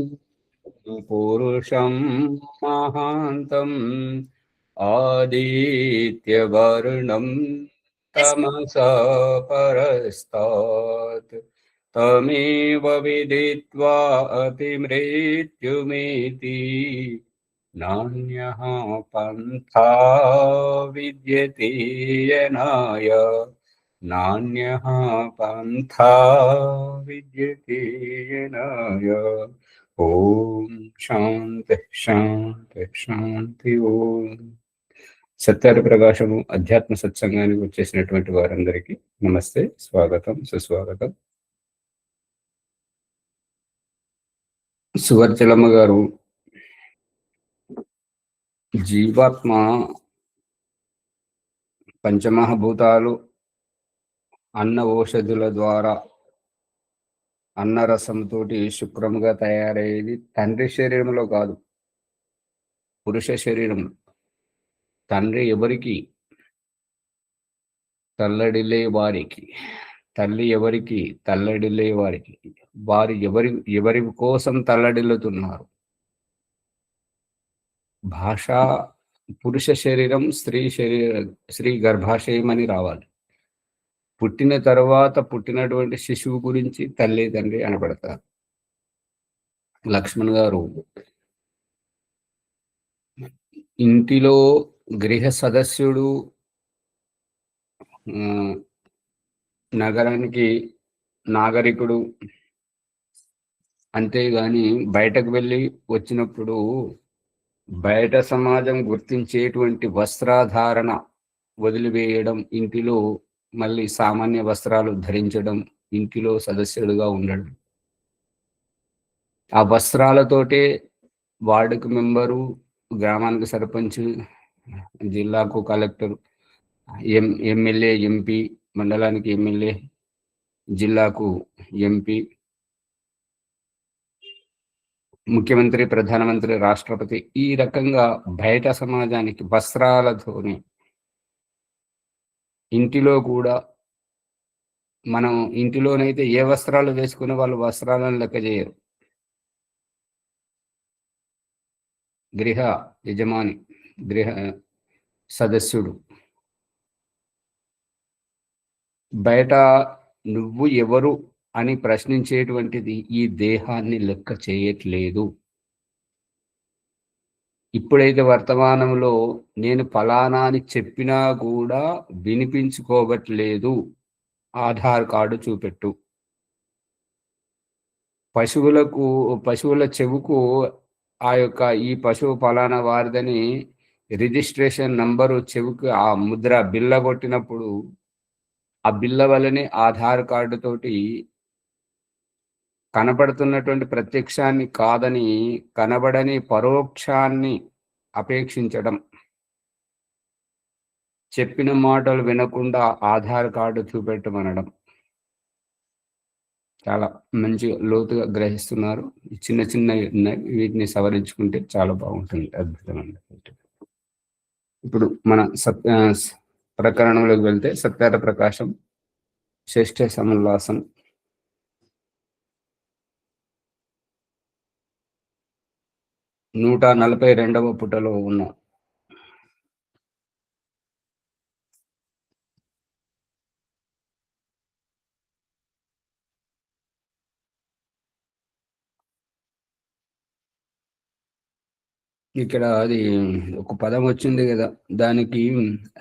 पुरुषं महान्तम् आदित्यवर्णं तमसा परस्तात् तमेव विदित्वा अतिमृत्युमेति नान्यः पन्था विद्यते यनाय नान्यः पन्था विद्यते यनाय। ఓం శాంతి శాంతి శాంతి. ఓం సత్యారి ప్రకాశము అధ్యాత్మ సత్సంగానికి వచ్చేసినటువంటి వారందరికీ నమస్తే, స్వాగతం, సుస్వాగతం. సువర్చలమ్మ గారు జీవాత్మ పంచమహాభూతాలు అన్న ఔషధుల ద్వారా అన్నరసంతో శుక్రముగా తయారయ్యేది తండ్రి శరీరంలో కాదు, పురుష శరీరంలో. తండ్రి ఎవరికి? తల్లడిల్లే వారికి. తల్లి ఎవరికి? తల్లడిల్లే వారికి. వారు ఎవరి కోసం తల్లడిల్లుతున్నారు? భాష పురుష శరీరం, స్త్రీ గర్భాశయం అని రావాలి. పుట్టిన తర్వాత పుట్టినటువంటి శిశువు గురించి తల్లి తండ్రి అనబడతారు. లక్ష్మణ్ గారు ఇంటిలో గృహ సదస్యుడు, నగరానికి నాగరికుడు. అంతేగాని బయటకు వెళ్ళి వచ్చినప్పుడు బయట సమాజం గుర్తించేటువంటి వస్త్రధారణ వదిలివేయడం, ఇంటిలో మళ్ళీ సామాన్య వస్త్రాలు ధరించడం, ఇంటిలో సదస్యుడుగా ఉండడం. ఆ వస్త్రాలతోటే వార్డుకు మెంబరు, గ్రామానికి సర్పంచ్, జిల్లాకు కలెక్టర్, ఎమ్మెల్యే, ఎంపీ, మండలానికి ఎమ్మెల్యే, జిల్లాకు ఎంపీ, ముఖ్యమంత్రి, ప్రధానమంత్రి, రాష్ట్రపతి. ఈ రకంగా బయట సమాజానికి వస్త్రాలతోనే. ఇంటిలో కూడా మనం ఇంటిలోనైతే ఏ వస్త్రాలు వేసుకునే వాళ్ళు వస్త్రాలను లెక్క చేయరు. గృహ యజమాని, గృహ సదస్యుడు బయట నువ్వు ఎవరు అని ప్రశ్నించేటువంటిది ఈ దేహాన్ని లెక్క చేయట్లేదు. ఇప్పుడైతే వర్తమానంలో నేను ఫలానా అని చెప్పినా కూడా వినిపించుకోవట్లేదు. ఆధార్ కార్డు చూపెట్టు. పశువుల చెవుకు ఆ యొక్క ఈ పశువు ఫలానా వారిదని రిజిస్ట్రేషన్ నంబరు చెవుకు ఆ ముద్ర బిల్ల కొట్టినప్పుడు ఆ బిల్ల వల్లనే ఆధార్ కార్డు తోటి కనబడుతున్నటువంటి ప్రత్యక్షాన్ని కాదని కనబడని పరోక్షాన్ని అపేక్షించడం, చెప్పిన మాటలు వినకుండా ఆధార్ కార్డు చూపెట్టమనడం. చాలా మంచి లోతుగా గ్రహిస్తున్నారు. చిన్న చిన్న వీటిని సవరించుకుంటే చాలా బాగుంటుంది, అద్భుతమైన. ఇప్పుడు మన ప్రకరణంలోకి వెళ్తే సత్యార ప్రకాశం శ్రేష్ఠ సమోల్లాసం 142వ పుటలో ఉన్న ఇక్కడ అది ఒక పదం వచ్చింది కదా, దానికి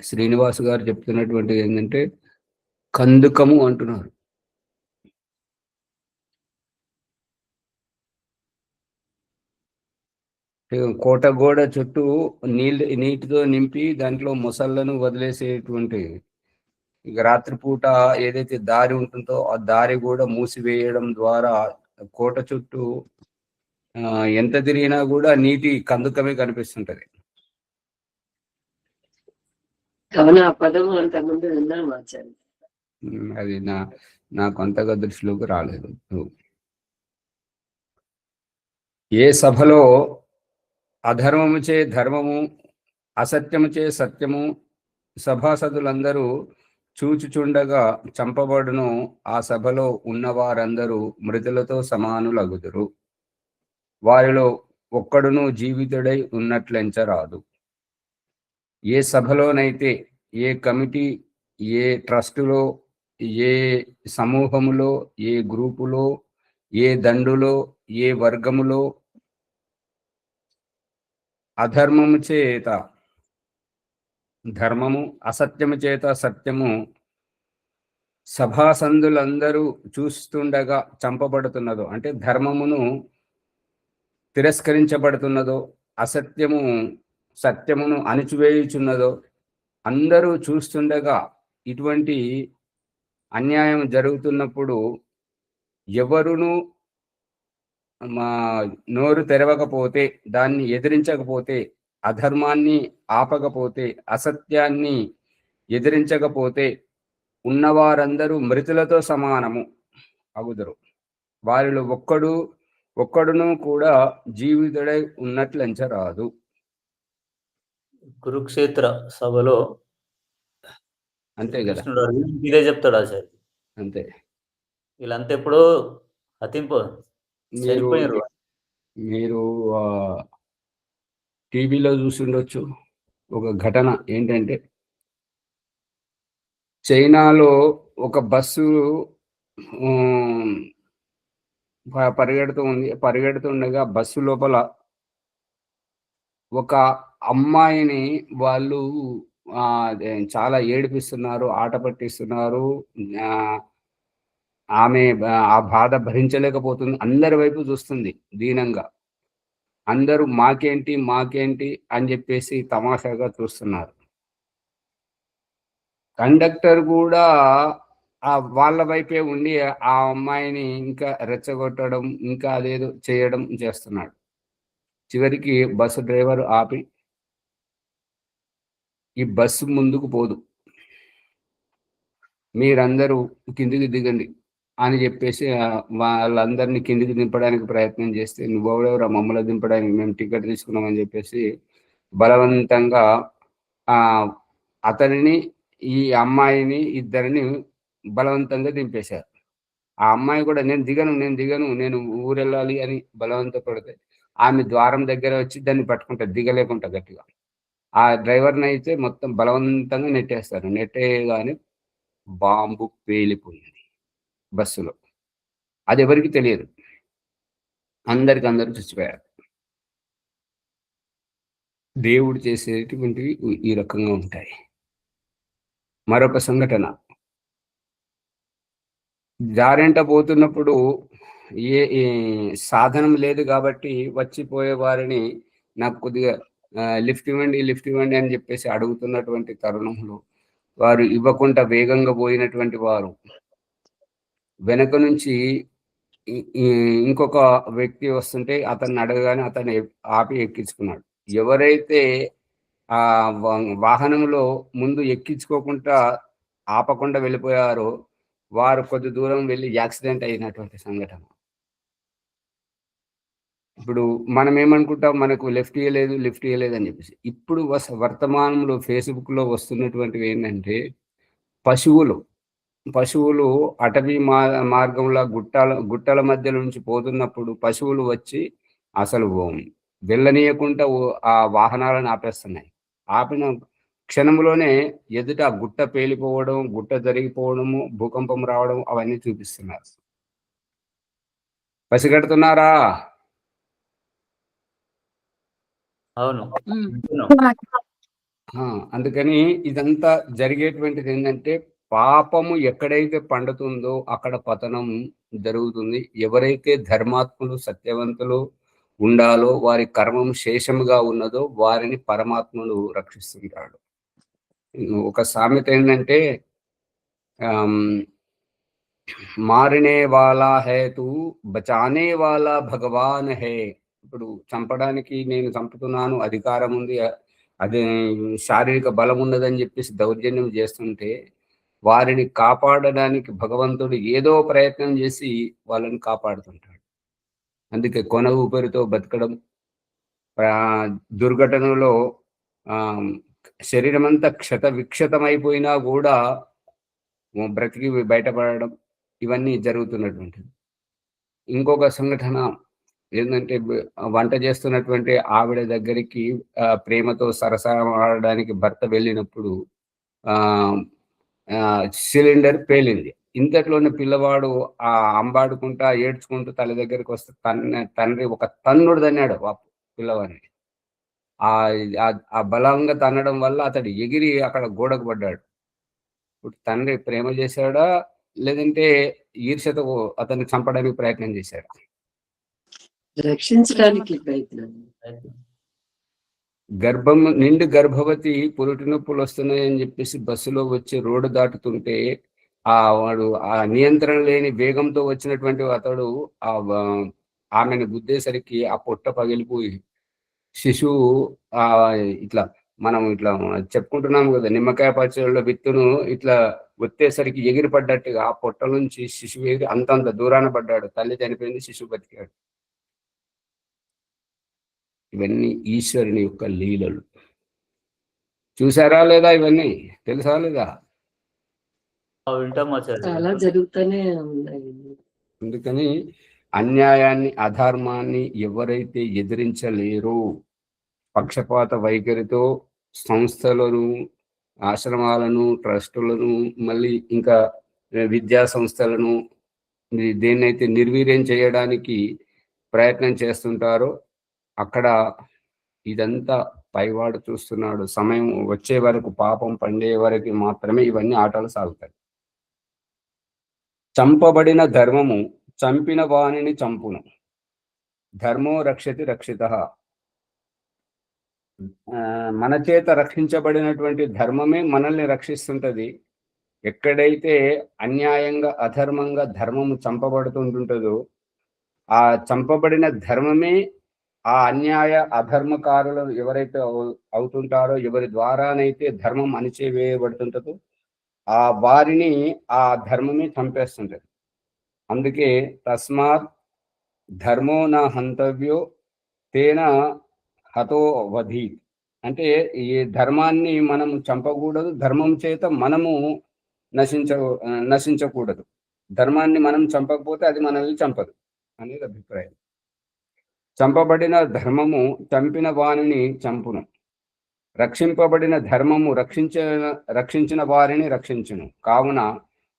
శ్రీనివాస్ గారు చెప్తున్నటువంటిది ఏంటంటే కందుకము అంటున్నారు. కోట గోడ చుట్టూ నీటితో నింపి దాంట్లో మొసళ్ళను వదిలేసేటువంటి, ఇక రాత్రిపూట ఏదైతే దారి ఉంటుందో ఆ దారి కూడా మూసివేయడం ద్వారా కోట చుట్టూ ఎంత తిరిగినా కూడా నీటి కందుకమే కనిపిస్తుంటది. అది నాకు అంతగా దృష్టిలోకి రాలేదు. ఏ సభలో అధర్మముచే ధర్మము, అసత్యముచే సత్యము సభాసదులందరూ చూచుచుండగా చంపబడును, ఆ సభలో ఉన్నవారందరూ మృతులతో సమానులగుదురు. వారిలో ఒక్కడును జీవితుడై ఉన్నట్లెంచరాదు. ఏ సభలోనైతే, ఏ కమిటీ, ఏ ట్రస్టులో, ఏ సమూహములో, ఏ గ్రూపులో, ఏ దండులో, ఏ వర్గములో అధర్మము చేత ధర్మము, అసత్యము చేత సత్యము సభాసందులందరూ చూస్తుండగా చంపబడుతున్నదో, అంటే ధర్మమును తిరస్కరించబడుతున్నదో, అసత్యము సత్యమును అణిచివేయుచున్నదో అందరూ చూస్తుండగా ఇటువంటి అన్యాయం జరుగుతున్నప్పుడు ఎవరును నోరు తెరవకపోతే, దాన్ని ఎదిరించకపోతే, అధర్మాన్ని ఆపకపోతే, అసత్యాన్ని ఎదిరించకపోతే ఉన్నవారందరూ మృతులతో సమానము అగుదురు. వారిలో ఒక్కడును కూడా జీవితుడై ఉన్నట్లెంచరాదు. కురుక్షేత్ర సభలో అంతే కదా, ఇదే చెప్తాడు ఆచార్య. అంతే. వీళ్ళంతా ఎప్పుడో చనిపోయారు. మీరు టీవీలో చూసిండొచ్చు ఒక ఘటన. ఏంటంటే, చైనాలో ఒక బస్సు పరిగెడుతుండగా బస్సు లోపల ఒక అమ్మాయిని వాళ్ళు చాలా ఏడిపిస్తున్నారు, ఆట పట్టిస్తున్నారు. ఆమె ఆ బాధ భరించలేకపోతుంది. అందరి వైపు చూస్తుంది దీనంగా. అందరూ మాకేంటి మాకేంటి అని చెప్పేసి తమాషాగా చూస్తున్నారు. కండక్టర్ కూడా వాళ్ళ వైపే ఉండి ఆ అమ్మాయిని ఇంకా రెచ్చగొట్టడం, ఇంకా అదేదో చేయడం చేస్తున్నాడు. చివరికి బస్సు డ్రైవర్ ఆపి, ఈ బస్సు ముందుకు పోదు, మీరందరూ కిందికి దిగండి అని చెప్పేసి వాళ్ళందరినీ కిందికి దింపడానికి ప్రయత్నం చేస్తే, నువ్వెవరెవరా మమ్మల్ని దింపడానికి, మేము టికెట్ తీసుకున్నామని చెప్పేసి బలవంతంగా అతనిని ఈ అమ్మాయిని ఇద్దరిని బలవంతంగా దింపేశారు. ఆ అమ్మాయి కూడా నేను దిగను నేను ఊరెళ్ళాలి అని బలవంత పడితే ఆమె ద్వారం దగ్గర వచ్చి దాన్ని పట్టుకుంటారు దిగలేకుండా గట్టిగా. ఆ డ్రైవర్ని అయితే మొత్తం బలవంతంగా నెట్టేస్తారు. నెట్టేయగానే బాంబు పేలిపోయింది బస్సులో. అది ఎవరికి తెలియదు, అందరు చచ్చిపోయారు. దేవుడు చేసేటువంటివి ఈ రకంగా ఉంటాయి. మరొక సంఘటన, జారెంట పోతున్నప్పుడు ఏ సాధనం లేదు కాబట్టి వచ్చిపోయే వారిని నాకు కొద్దిగా లిఫ్ట్ ఇవ్వండి అని చెప్పేసి అడుగుతున్నటువంటి తరుణంలో వారు ఇవ్వకుండా వేగంగా పోయినటువంటి వారు వెనక నుంచి ఇంకొక వ్యక్తి వస్తుంటే అతన్ని అడగగానే అతన్ని ఆపి ఎక్కించుకున్నాడు. ఎవరైతే ఆ వాహనంలో ముందు ఎక్కించుకోకుండా ఆపకుండా వెళ్ళిపోయారో వారు కొద్ది దూరం వెళ్ళి యాక్సిడెంట్ అయినటువంటి సంఘటన. ఇప్పుడు మనం ఏమనుకుంటాం, మనకు లిఫ్ట్ ఇవ్వలేదు అని చెప్పేసి. ఇప్పుడు వర్తమానంలో ఫేస్బుక్లో వస్తున్నటువంటివి ఏంటంటే, పశువులు అటవీ మార్గంలో గుట్టల మధ్య నుంచి పోతున్నప్పుడు పశువులు వచ్చి అసలు వెళ్ళనీయకుండా ఆ వాహనాలను ఆపేస్తున్నాయి. ఆపిన క్షణంలోనే ఎదుట గుట్ట పేలిపోవడం, గుట్ట జరిగిపోవడము, భూకంపం రావడం అవన్నీ చూపిస్తున్నారు. పసిగడుతున్నారా? అవును. అందుకని ఇదంతా జరిగేటువంటిది ఏంటంటే, పాపము ఎక్కడైతే పండుతుందో అక్కడ పతనం జరుగుతుంది. ఎవరైతే ధర్మాత్ములు సత్యవంతులు ఉండాలో, వారి కర్మం శేషముగా ఉన్నదో వారిని పరమాత్ముడు రక్షిస్తుంటాడు. ఒక సామెత ఏంటంటే, మారినే వాలా హై తూ బచానే వాలా భగవాన్ హై. ఇప్పుడు చంపడానికి నేను చంపుతున్నాను, అధికారం ఉంది, అదే శారీరక బలం ఉన్నదని చెప్పేసి దౌర్జన్యం చేస్తుంటే వారిని కాపాడడానికి భగవంతుడు ఏదో ప్రయత్నం చేసి వాళ్ళని కాపాడుతుంటాడు. అందుకే కొన ఊపిరితో బతకడం, దుర్ఘటనలో శరీరం అంతా విక్షతమైపోయినా కూడా బ్రతికి బయటపడడం, ఇవన్నీ జరుగుతున్నటువంటిది. ఇంకొక సంఘటన, ఏందంటే వంట చేస్తున్నటువంటి ఆవిడ దగ్గరికి ప్రేమతో సరసాలాడడానికి భర్త వెళ్ళినప్పుడు ఆహ్, సిలిండర్ పేలింది. ఇంతట్లోనే పిల్లవాడు అంబాడుకుంటా, ఏడ్చుకుంటూ తల్లి దగ్గరికొస్తే తండ్రి ఒక తన్నుడు తన్నాడు పిల్లవాడిని. ఆ బలంగా తన్నడం వల్ల అతడు ఎగిరి అక్కడ గోడకు పడ్డాడు. ఇప్పుడు తండ్రి ప్రేమ చేశాడా? లేదంటే ఈర్ష్యతో అతన్ని చంపడానికి ప్రయత్నం చేశాడా? రక్షించడానికి ప్రయత్నం. నిండు గర్భవతి పురిటి నొప్పులొస్తున్నాయని జెప్పేసి బస్సులో వచ్చి రోడ్డు దాటుతుంటే, వాడు నియంత్రణ లేని వేగంతో వచ్చినటువంటి అతడు ఆహ్, వ ఆమెను గుద్దేసరికి ఆ పొట్ట పగిలిపోయి, శిశువు ఇట్లా మనం ఇట్లా చెప్పుకుంటున్నాం గదా! నిమ్మకాయ పచ్చడిలో విత్తును ఇట్లా ఒత్తేసరికి ఎగిరి పడ్డట్టుగా ఆ పొట్ట నుంచి శిశువు ఎగిరి అంతంత దూరాన పడ్డాడు. తల్లి చనిపోయింది, శిశువు బతికాడు. ఇవన్నీ ఈశ్వరుని యొక్క లీలలు. చూసారా లేదా ఇవన్నీ? తెలుసా లేదా? వింటాం ఆచార్య. చాలా జరుగుతూనే ఉన్నాయి. అందుకని అన్యాయాన్ని, అధర్మాన్ని ఎవరైతే ఎదిరించలేరో, పక్షపాత వైఖరితో సంస్థలను, ఆశ్రమాలను, ట్రస్టులను, మళ్ళీ ఇంకా విద్యా సంస్థలను దేన్నైతే నిర్వీర్యం చేయడానికి ప్రయత్నం చేస్తుంటారో అక్కడ ఇదంతా పైవాడు చూస్తున్నాడు. సమయం వచ్చే వరకు, పాపం పండే వరకు మాత్రమే ఇవన్నీ ఆటలు సాగుతాయి. చంపబడిన ధర్మము చంపిన వానిని చంపును. ధర్మో రక్షతి రక్షితః. మన చేత రక్షించబడినటువంటి ధర్మమే మనల్ని రక్షిస్తుంటది. ఎక్కడైతే అన్యాయంగా, అధర్మంగా ధర్మము చంపబడుతుంటుంటదో, ఆ చంపబడిన ధర్మమే ఆ అన్యాయ అధర్మకారులు ఎవరైతే అవుతుంటారో, ఎవరి ద్వారానైతే ధర్మం అణిచివేయబడుతుంటదో ఆ వారిని ఆ ధర్మమే చంపేస్తుంటది. అందుకే తస్మాత్ ధర్మో నా హంతవ్యో తేన హతో వధీత్. అంటే ఈ ధర్మాన్ని మనం చంపకూడదు, ధర్మం చేత మనము నశించకూడదు. ధర్మాన్ని మనం చంపకపోతే అది మనల్ని చంపదు అనేది అభిప్రాయం. చంపబడిన ధర్మము చంపిన వానిని చంపును. రక్షింపబడిన ధర్మము రక్షించిన వారిని రక్షించును. కావున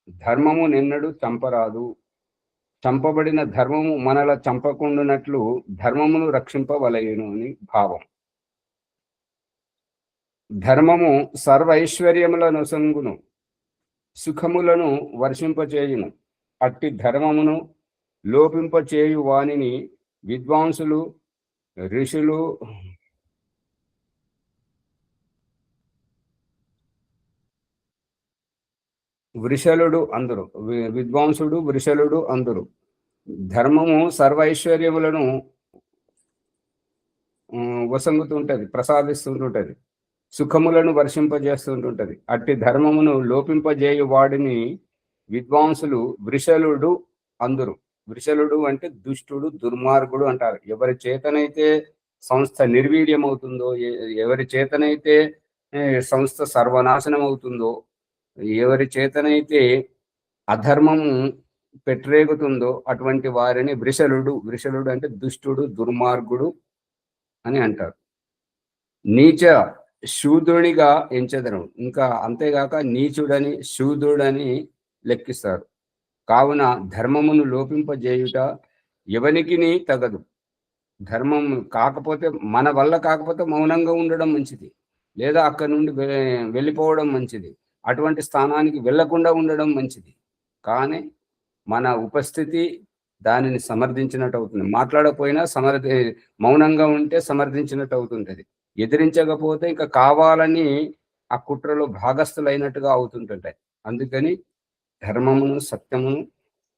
ధర్మము నిన్నడు చంపరాదు. చంపబడిన ధర్మము మనల చంపకుండునట్లు ధర్మమును రక్షింపవలయును అని భావం. ధర్మము సర్వైశ్వర్యములను సంగును, సుఖములను వర్షింపచేయును. అట్టి ధర్మమును లోపింపచేయు వానిని విద్వాంసులు, ఋషులు, వృషలుడు అందరు. విద్వాంసుడు, వృషలుడు అందరు. ధర్మము సర్వైశ్వర్యములను వసంగుతుంటది, ప్రసాదిస్తుంటుంటది, సుఖములను వర్షింపజేస్తుంటుంటది. అట్టి ధర్మమును లోపింపజేయు వాడిని విద్వాంసులు, వృషలుడు అందరు. వృషలుడు అంటే దుష్టుడు, దుర్మార్గుడు అంటారు. ఎవరి చేతనైతే సంస్థ నిర్వీర్యం అవుతుందో, ఎవరి చేతనైతే సంస్థ సర్వనాశనం అవుతుందో, ఎవరి చేతనైతే అధర్మము పెట్టరేగుతుందో అటువంటి వారిని వృషలుడు అంటే దుష్టుడు, దుర్మార్గుడు అని అంటారు. నీచ శూద్రునిగా ఎంచెదరు. ఇంకా అంతేగాక నీచుడని, శూద్రుడని లెక్కిస్తారు. కావున ధర్మమును లోపింపజేయుట ఎవనికిని తగదు. ధర్మం కాకపోతే, మన వల్ల కాకపోతే మౌనంగా ఉండడం మంచిది, లేదా అక్కడి నుండి వెళ్ళిపోవడం మంచిది. అటువంటి స్థానానికి వెళ్లకుండా ఉండడం మంచిది. కానీ మన ఉపస్థితి దానిని సమర్థించినట్టు అవుతుంది. మాట్లాడకపోయినా మౌనంగా ఉంటే సమర్థించినట్టు అవుతుంటది. ఎదిరించకపోతే ఇంకా కావాలని ఆ కుట్రలో భాగస్థులైనట్టుగా అవుతుంటుంటాయి. అందుకని ధర్మమును, సత్యమును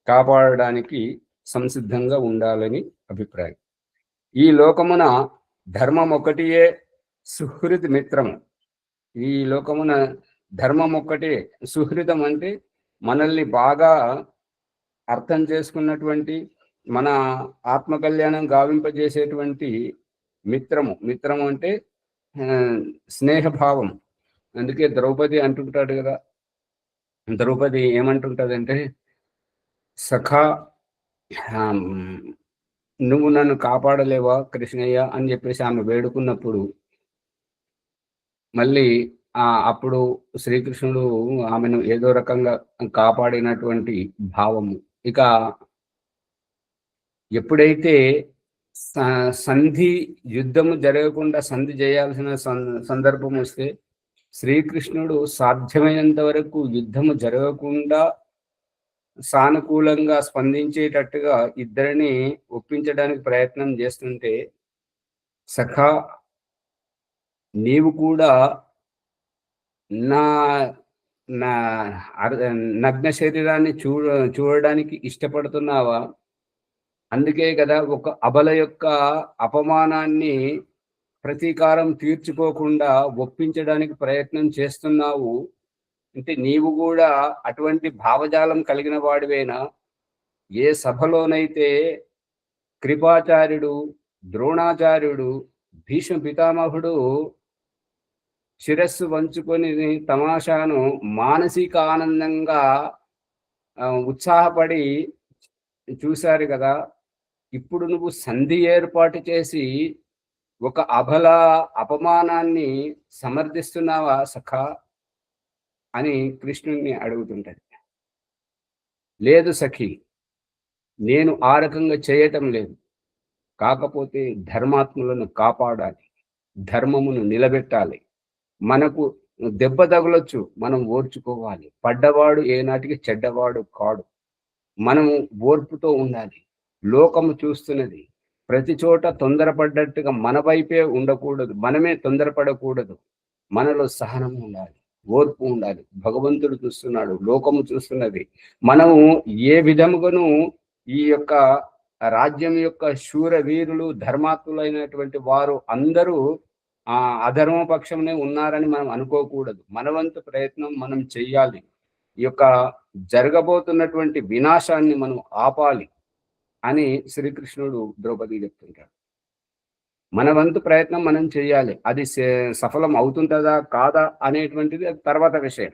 కాపాడడానికి సంసిద్ధంగా ఉండాలని అభిప్రాయం. ఈ లోకమున ధర్మం ఒకటియే సుహృద్ మిత్రము. ఈ లోకమున ధర్మం ఒక్కటే. సుహృదం అంటే మనల్ని బాగా అర్థం చేసుకున్నటువంటి, మన ఆత్మ కళ్యాణం గావింపజేసేటువంటి మిత్రము. మిత్రము అంటే స్నేహభావం. అందుకే ద్రౌపది అంటుంటాడు కదా, ద్రౌపది ఏమంటుంటదంటే, సఖా నువ్వు నన్ను కాపాడలేవా కృష్ణయ్య అని చెప్పేసి ఆమె వేడుకున్నప్పుడు మళ్ళీ అప్పుడు శ్రీకృష్ణుడు ఆమెను ఏదో రకంగా కాపాడినటువంటి భావము. ఇక ఎప్పుడైతే సంధి యుద్ధము జరగకుండా సంధి చేయాల్సిన సందర్భం వస్తే శ్రీకృష్ణుడు సాధ్యమైనంత వరకు యుద్ధము జరగకుండా సానుకూలంగా స్పందించేటట్టుగా ఇద్దరిని ఒప్పించడానికి ప్రయత్నం చేస్తుంటే, సఖా నీవు కూడా నా నా నగ్న శరీరాన్ని చూడడానికి ఇష్టపడుతున్నావా? అందుకే కదా ఒక అబల యొక్క అపమానాన్ని ప్రతీకారం తీర్చుకోకుండా ఒప్పించడానికి ప్రయత్నం చేస్తున్నావు. అంటే నీవు కూడా అటువంటి భావజాలం కలిగిన వాడివేనా? ఏ సభలోనైతే కృపాచార్యుడు, ద్రోణాచార్యుడు, భీష్మ పితామహుడు శిరస్సు వంచుకొని తమాషాను మానసిక ఆనందంగా ఉత్సాహపడి చూశారు కదా, ఇప్పుడు నువ్వు సంధి ఏర్పాటు చేసి ఒక అబల అపమానాన్ని సమర్థిస్తున్నావా సఖా అని కృష్ణుడిని అడుగుతుంటది. లేదు సఖి, నేను ఆ రకంగా చేయటం లేదు. కాకపోతే ధర్మాత్ములను కాపాడాలి, ధర్మమును నిలబెట్టాలి. మనకు దెబ్బ తగలొచ్చు, మనం ఓర్చుకోవాలి. పడ్డవాడు ఏనాటికి చెడ్డవాడు కాడు. మనము ఓర్పుతో ఉండాలి. లోకము చూస్తున్నది. ప్రతి చోట తొందరపడ్డట్టుగా మన వైపే ఉండకూడదు, మనమే తొందరపడకూడదు. మనలో సహనం ఉండాలి, ఓర్పు ఉండాలి. భగవంతుడు చూస్తున్నాడు, లోకము చూస్తున్నది. మనము ఏ విధముగాను ఈ యొక్క రాజ్యం యొక్క శూర వీరులు, ధర్మాత్ములైనటువంటి వారు అందరూ అధర్మ పక్షంనే ఉన్నారని మనం అనుకోకూడదు. మన వంతు ప్రయత్నం మనం చెయ్యాలి. ఈ యొక్క జరగబోతున్నటువంటి వినాశాన్ని మనం ఆపాలి అని శ్రీకృష్ణుడు ద్రౌపది చెప్తుంటాడు. మన వంతు ప్రయత్నం మనం చెయ్యాలి. అది సఫలం అవుతుంటుందా కాదా అనేటువంటిది తర్వాత విషయం.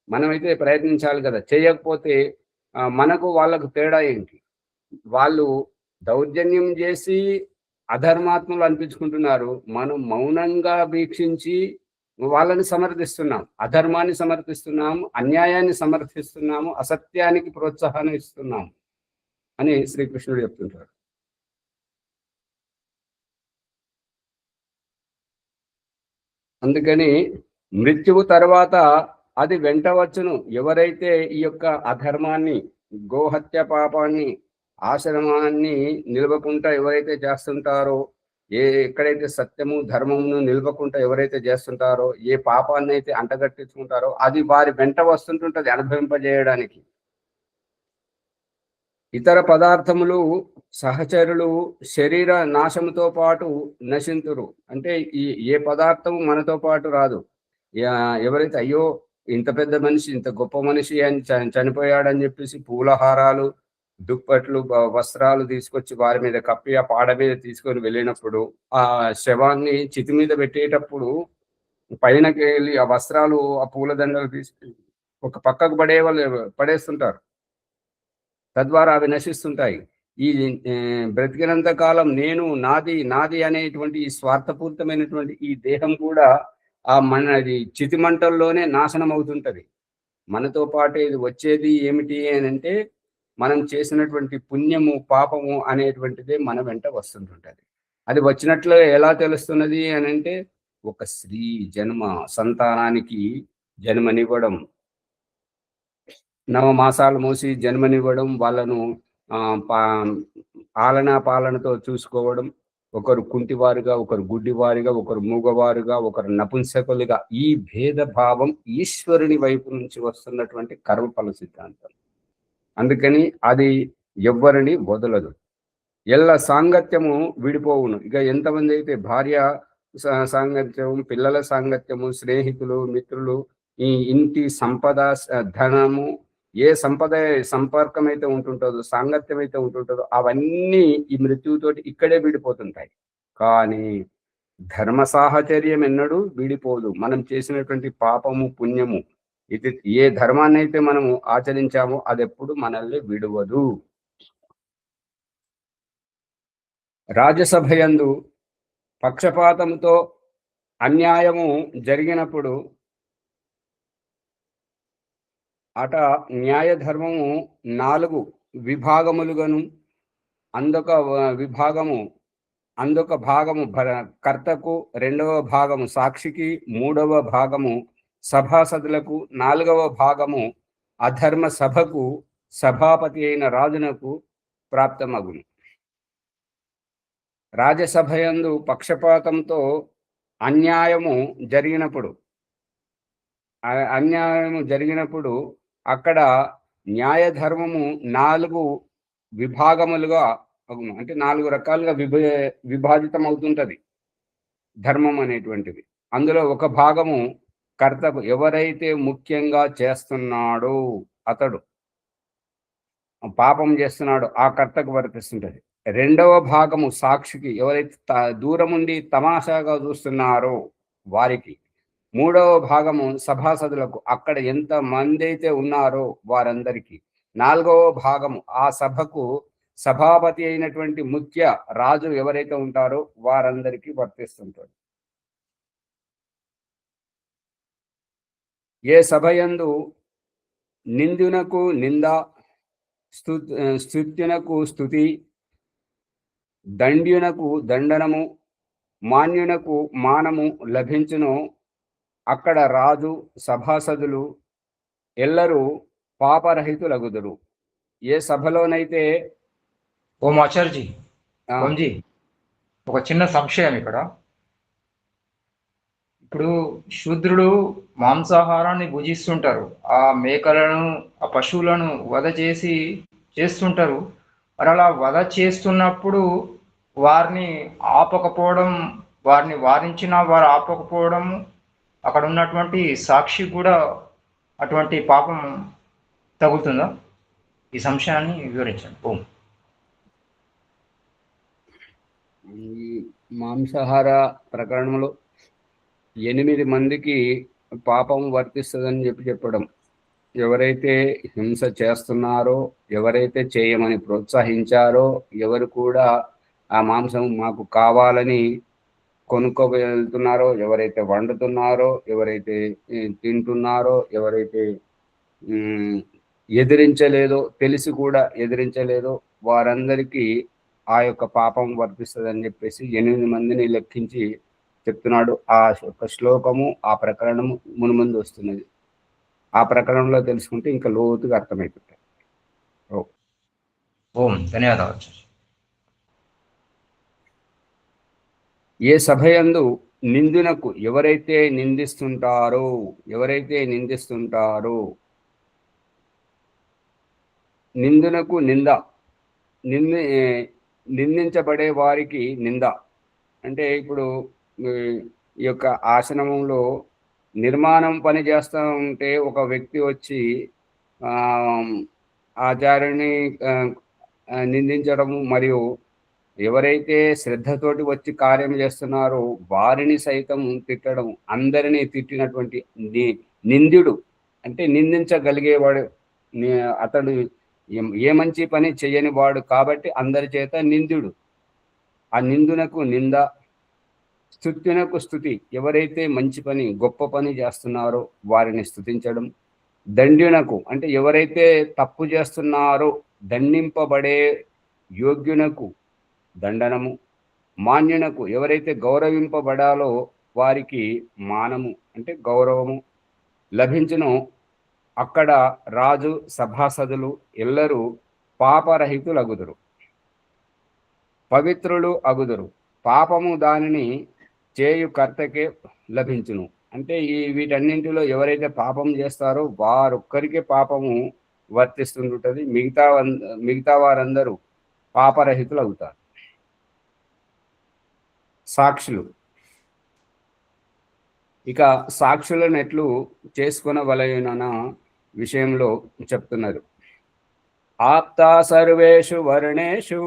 మనమైతే ప్రయత్నించాలి కదా. చేయకపోతే మనకు వాళ్ళకు తేడా ఏంటి? వాళ్ళు దౌర్జన్యం చేసి అధర్మాత్మలు అనిపించుకుంటున్నారు, మనం మౌనంగా వీక్షించి వాళ్ళని సమర్థిస్తున్నాం, అధర్మాన్ని సమర్థిస్తున్నాము, అన్యాయాన్ని సమర్థిస్తున్నాము, అసత్యానికి ప్రోత్సాహాన్ని ఇస్తున్నాము అని శ్రీకృష్ణుడు చెప్తుంటారు. అందుకని మృత్యువు తర్వాత అది వెంట వచ్చును. ఎవరైతే ఈ యొక్క అధర్మాన్ని, గోహత్య పాపాన్ని, ఆశ్రమాన్ని నిలవకుండా ఎవరైతే చేస్తుంటారో, ఎక్కడైతే సత్యము ధర్మమును నిలవకుండా ఎవరైతే చేస్తుంటారో, ఏ పాపాన్ని అయితే అంటగట్టించుకుంటారో అది వారి వెంట వస్తుంటుంటది అనుభవింపజేయడానికి. ఇతర పదార్థములు సహచరులు శరీర నాశముతో పాటు నశింతురు. అంటే ఏ పదార్థము మనతో పాటు రాదు. ఎవరైతే అయ్యో ఇంత పెద్ద మనిషి, ఇంత గొప్ప మనిషి అని చనిపోయాడని చెప్పేసి పూలహారాలు, దుప్పట్లు, వస్త్రాలు తీసుకొచ్చి వారి మీద కప్పి ఆ పాడ మీద తీసుకొని వెళ్ళినప్పుడు, ఆ శవాన్ని చితి మీద పెట్టేటప్పుడు పైనకి వెళ్ళి ఆ వస్త్రాలు, ఆ పూలదండలు తీసుకు ఒక పక్కకు పడేస్తుంటారు. తద్వారా అవి నశిస్తుంటాయి. ఈ బ్రతికినంత కాలం నేను, నాది నాది అనేటువంటి ఈ స్వార్థపూరితమైనటువంటి ఈ దేహం కూడా మనది చితి మంటల్లోనే నాశనం అవుతుంటది. మనతో పాటు ఇది వచ్చేది ఏమిటి అని అంటే, మనం చేసినటువంటి పుణ్యము పాపము అనేటువంటిదే మన వెంట వస్తుంటుంటది. అది వచ్చినట్లు ఎలా తెలుస్తున్నది అని అంటే, ఒక స్త్రీ జన్మ, సంతానానికి జన్మనివ్వడం, 9 మాసాలు మోసి జన్మనివ్వడం, వాళ్ళను పాలనతో చూసుకోవడం, ఒకరు కుంటివారుగా, ఒకరు గుడ్డివారుగా, ఒకరు మూగవారుగా, ఒకరు నపుంసకులుగా, ఈ భేదభావం ఈశ్వరుని వైపు నుంచి వస్తున్నటువంటి కర్మఫల సిద్ధాంతం. అందుకని అది ఎవ్వరిని వదలదు. ఎల్ల సాంగత్యము విడిపోవును. ఇక ఎంతమంది అయితే భార్య సాంగత్యము, పిల్లల సాంగత్యము, స్నేహితులు, మిత్రులు, ఈ ఇంటి సంపద, ధనము, ఏ సంపర్కం అయితే ఉంటుంటుందో, సాంగత్యం అయితే ఉంటుంటుందో అవన్నీ ఈ మృత్యువుతోటి ఇక్కడే విడిపోతుంటాయి. కానీ ధర్మ సాహచర్యం ఎన్నడూ విడిపోదు. మనం చేసినటువంటి పాపము పుణ్యము, ఇది ఏ ధర్మాన్ని అయితే మనము ఆచరించామో అది ఎప్పుడు మనల్ని విడువదు. రాజసభయందు పక్షపాతముతో అన్యాయము జరిగినప్పుడు అట న్యాయధర్మము 4 విభాగములుగాను అందొక భాగము కర్తకు, 2వ భాగము సాక్షికి, 3వ భాగము సభాసదులకు, 4వ భాగము అధర్మ సభకు సభాపతి అయిన రాజునకు ప్రాప్తమగును. రాజసభయందు పక్షపాతంతో అన్యాయము జరిగినప్పుడు అక్కడ న్యాయధర్మము 4 విభాగములుగా అగును. అంటే 4 రకాలుగా విభాజితం అవుతుంటది ధర్మం అనేటువంటిది. అందులో ఒక భాగము కర్తకు, ఎవరైతే ముఖ్యంగా చేస్తున్నాడో అతడు పాపం చేస్తున్నాడో ఆ కర్తకు వర్తిస్తుంటది. 2వ భాగము సాక్షికి, ఎవరైతే దూరం ఉండి తమాషాగా చూస్తున్నారో వారికి. 3వ భాగము సభాసదులకు, అక్కడ ఎంత మంది అయితే ఉన్నారో వారందరికీ. 4వ భాగము ఆ సభకు సభాపతి అయినటువంటి ముఖ్య రాజు ఎవరైతే ఉంటారో వారందరికీ వర్తిస్తుంటాడు. ఏ సభయందు నిందునకు నింద, స్తుత్యునకు స్తుతి, దండ్యునకు దండనము, మాన్యునకు మానము లభించును, అక్కడ రాజు సభాసదులు ఎల్లరూ పాపరహితులగుదురు. ఏ సభలోనైతే ఓం ఆచార్యజీ, ఓంజీ, ఒక చిన్న సంశయం ఇక్కడ. ఇప్పుడు శూద్రుడు మాంసాహారాన్ని భుజిస్తుంటారు, ఆ మేకలను, ఆ పశువులను వధ చేస్తుంటారు. మరి అలా వధ చేస్తున్నప్పుడు వారిని ఆపకపోవడం, వారిని వారించిన వారు ఆపకపోవడం, అక్కడ ఉన్నటువంటి సాక్షి కూడా అటువంటి పాపం తగులుతుందా? ఈ సంశయాన్ని వివరించండి. ఓం. ఈ మాంసాహార ప్రకరణంలో 8 మందికి పాపం వర్తిస్తుందని చెప్పడం, ఎవరైతే హింస చేస్తున్నారో, ఎవరైతే చేయమని ప్రోత్సహించారో, ఎవరు కూడా ఆ మాంసం మాకు కావాలని కొనుక్కోవెళ్తున్నారో, ఎవరైతే వండుతున్నారో, ఎవరైతే తింటున్నారో, ఎవరైతే ఎదిరించలేదో, తెలిసి కూడా ఎదిరించలేదో వారందరికీ ఆ యొక్క పాపం వర్తిస్తుందని చెప్పేసి 8 మందిని లెక్కించి చెప్తున్నాడు. ఆ యొక్క శ్లోకము, ఆ ప్రకరణము మునుముందు వస్తున్నది. ఆ ప్రకరణంలో తెలుసుకుంటే ఇంకా లోతుగా అర్థమైపోతాయి. ఓం, ధన్యవాదాలు. ఏ సభయందు నిందునకు, ఎవరైతే నిందిస్తుంటారో నిందునకు నింద, నిందించబడే వారికి నింద. అంటే ఇప్పుడు ఈ యొక్క ఆశ్రమంలో నిర్మాణం పని చేస్తూ ఉంటే ఒక వ్యక్తి వచ్చి ఆచార్యుని నిందించడము, మరియు ఎవరైతే శ్రద్ధతోటి వచ్చి కార్యం చేస్తున్నారో వారిని సైతం తిట్టడం, అందరినీ తిట్టినటువంటి నిందుడు అంటే నిందించగలిగేవాడు, అతడు ఏ మంచి పని చేయని వాడు కాబట్టి అందరి చేత నిందుడు. ఆ నిందునకు నింద, స్తుత్యునకు స్తుతి, ఎవరైతే మంచి పని, గొప్ప పని చేస్తున్నారో వారిని స్తుతించడం. దండ్యునకు అంటే ఎవరైతే తప్పు చేస్తున్నారో దండింపబడే యోగ్యునకు దండనము. మాన్యునకు ఎవరైతే గౌరవింపబడాలో వారికి మానము అంటే గౌరవము లభించును, అక్కడ రాజు సభాసదులు ఎల్లరూ పాపరహితులగుదురు, పవిత్రులు అగుదురు. పాపము దానిని చేయు కర్తకే లభించును. అంటే వీటన్నింటిలో ఎవరైతే పాపం చేస్తారో వారొక్కరికే పాపము వర్తిస్తుంటుంది, మిగతా వారందరూ పాపరహితులు అవుతారు. సాక్షులు, ఇక సాక్షులను ఎట్లు చేసుకొనవలెనన్న విషయంలో చెప్తున్నారు. ఆప్తా సర్వేషు వర్ణేషు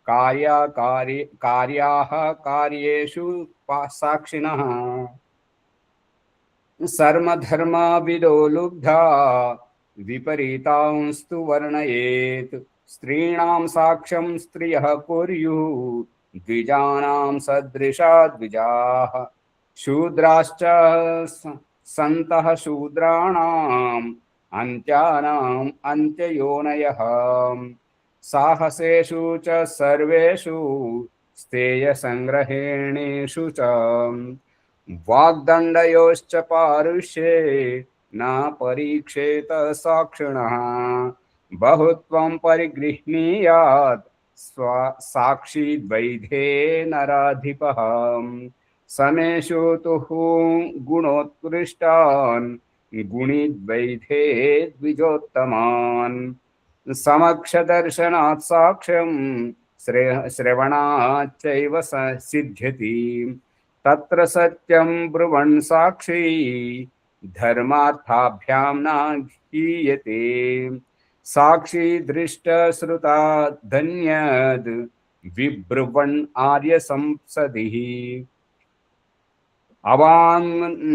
కార్యాః కార్యేషు సాక్షిణః సర్మధర్మాభిదో లుబ్ధా విపరీతాంస్తు వర్ణయేత్ స్త్రీణాం సాక్ష్యం స్త్రియః కుర్యుః ద్విజానాం సదృశా ద్విజాః శూద్రాశ్చ సంతః శూద్రాణాం అంత్యానాం అంత్యయోనయః సాహసేషు చ సర్వేషు స్థేయ సంగ్రహేణేషు చ వాగ్దండయోశ్చ పారుష్యే నా పరీక్షేత సాక్షిణః బహుత్వం పరిగృహ్ణీయాత్ సాక్షి ద్వైధే నరాధిపః సమేషు తుః గుణోత్కృష్టాన్ గుణిద్వైధే ద్విజోత్తమాన్ సమక్షదర్శనాత్ సాక్ష్యం శ్రవణాచ్చైవ సిద్ధ్యతి తత్ర సత్యం బ్రువన్ సాక్షి ధర్మార్థాభ్యాం నాఘీయతే సాక్షి దృష్ట శ్రుతా ధన్యద్ విబ్రువన్ ఆర్య సంసది అవాం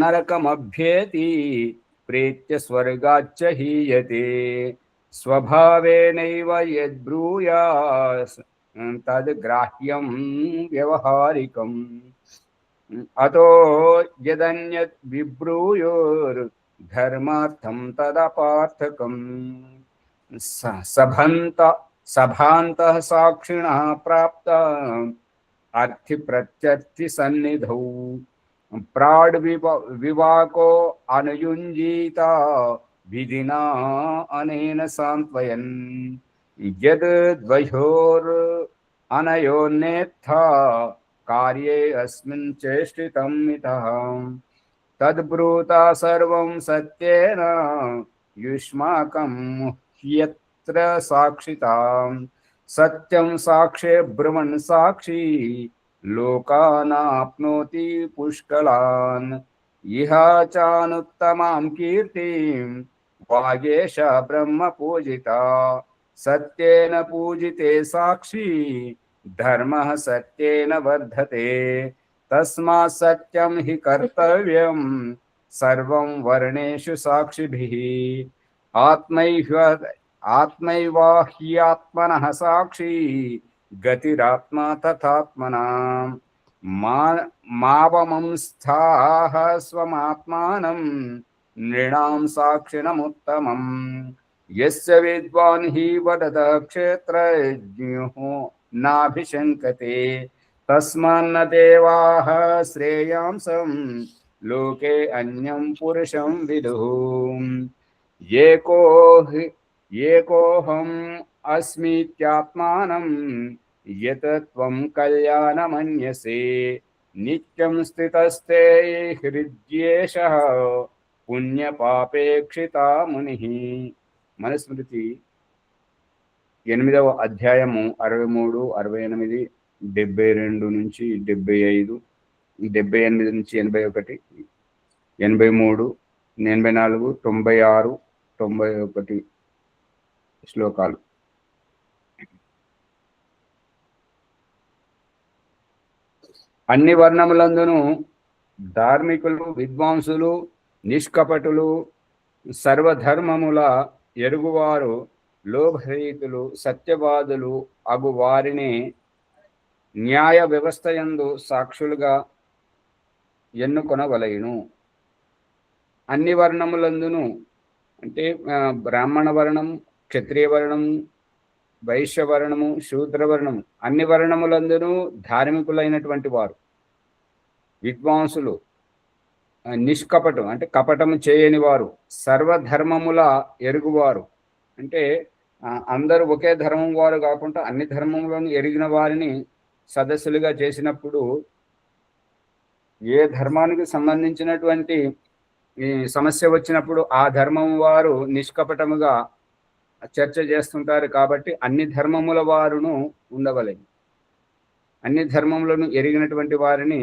నరకమభ్యేతి ప్రేత్య స్వర్గాచ్చ హీయతే స్వభావేనైవ యద్బ్రూయాస్ తద్ గ్రాహ్యం వ్యవహారికం అతో యదన్యత్ విబ్రూయోర్ ధర్మార్థం తదపార్థకం సభాంతః సాక్షిణః ప్రాప్త అర్థి ప్రత్యర్థి సన్నిధౌ ప్రాడ్ వివాకో అనుయుంజీత విధినా అనేన సాంత్వయన్ యద్ ద్వయోర్ అనయోన్నేత్థ కార్యే అస్మిన్ చేష్టితం మితః తద్బ్రూతా సర్వం సత్యేన యుష్మాకం హ్యత్ర సాక్షితాం సత్యం సాక్షే బ్రువన్ సాక్షి లోకానాప్నోతి పుష్కలాన్ ఇహ చానుత్తమాం కీర్తిం వాగేశ బ్రహ్మ పూజిత సత్యేన పూజితే సాక్షి ధర్మః సత్యేన వర్ధతే తస్మాత్ సత్యం హి కర్తవ్యం సర్వం వర్ణేషు సాక్షిభిః ఆత్మైవా హ్యాత్మనః సాక్షి గతిరాత్మా తథాత్మనాం మావమంస్థాః స్వమాత్మానం నృణాం సాక్షిణముత్తమం యస్య విద్వాన్ హి వదత క్షేత్రజ్ఞో నాభిశంకతే తస్మాన్న దేవాః శ్రేయాంసం లోకే అన్యం పురుషం విదుః ఏకోహం అస్మీత్యాత్మానం యత్ త్వం కళ్యాణమన్యసే నిత్యం స్థితస్తే హృద్యేషః పుణ్యపాపేక్షితా మునిః. మనుస్మృతి 8వ అధ్యాయము 63, 68, 72 నుంచి 75, 78 నుంచి 81, 83, 84, 96, 91 శ్లోకాలు. అన్ని వర్ణములందును ధార్మికులు, విద్వాంసులు, నిష్కపటులు, సర్వధర్మముల ఎరుగువారు, లోభరహితులు, సత్యవాదులు అగు వారిని న్యాయ వ్యవస్థయందు సాక్షులుగా ఎన్నుకొనవలయును. అన్ని వర్ణములందును అంటే బ్రాహ్మణ వర్ణం, క్షత్రియ వర్ణం, వైశ్య వర్ణము, శూద్ర వర్ణము, అన్ని వర్ణములందును ధార్మికులైనటువంటి వారు, విద్వాంసులు, నిష్కపటం అంటే కపటము చేయని వారు, సర్వధర్మముల ఎరుగువారు అంటే అందరూ ఒకే ధర్మం వారు కాకుండా అన్ని ధర్మములను ఎరిగిన వారిని సదస్సులుగా చేసినప్పుడు ఏ ధర్మానికి సంబంధించినటువంటి ఈ సమస్య వచ్చినప్పుడు ఆ ధర్మం వారు నిష్కపటముగా చర్చ చేస్తుంటారు. కాబట్టి అన్ని ధర్మముల వారును ఉండవలేదు. అన్ని ధర్మములను ఎరిగినటువంటి వారిని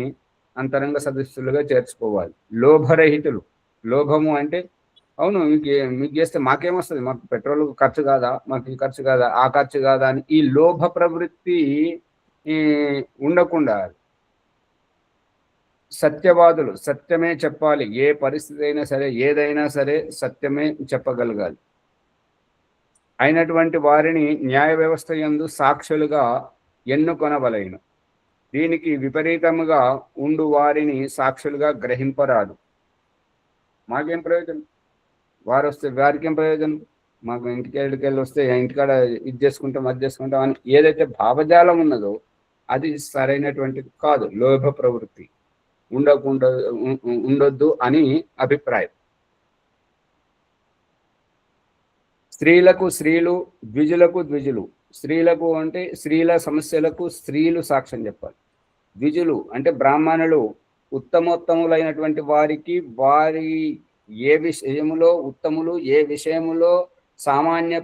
అంతరంగ సదస్సులుగా చేర్చుకోవాలి. లోభరహితులు, లోభము అంటే అవును మీకు చేస్తే మాకేమొస్తుంది, మాకు పెట్రోల్ ఖర్చు కాదా, మాకు ఈ ఖర్చు కాదా, ఆ ఖర్చు కాదా అని ఈ లోభ ప్రవృత్తి ఉండకుండా సత్యవాదులు, సత్యమే చెప్పాలి. ఏ పరిస్థితి అయినా సరే, ఏదైనా సరే సత్యమే చెప్పగలగాలి. అయినటువంటి వారిని న్యాయ వ్యవస్థ యందు సాక్షులుగా ఎన్నుకొనవలెను. దీనికి విపరీతముగా ఉండు వారిని సాక్షులుగా గ్రహింపరాదు. మాకేం ప్రయోజనం? వారు వస్తే వారికి ఏం ప్రయోజనం? మాకు ఇంటికెళ్ళి వస్తే ఇంటికాడ ఇది చేసుకుంటాం అది చేసుకుంటాం అని ఏదైతే భావజాలం ఉన్నదో అది సరైనటువంటిది కాదు. లోభ ప్రవృత్తి ఉండొద్దు అని అభిప్రాయం. స్త్రీలకు స్త్రీలు, ద్విజులకు ద్విజులు. స్త్రీలకు అంటే స్త్రీల సమస్యలకు స్త్రీలు సాక్ష్యం చెప్పాలి. ద్విజులు అంటే బ్రాహ్మణులు ఉత్తమోత్తములైనటువంటి వారికి వారి ఏ విషయములో ఉత్తములు, ఏ విషయములో సామాన్య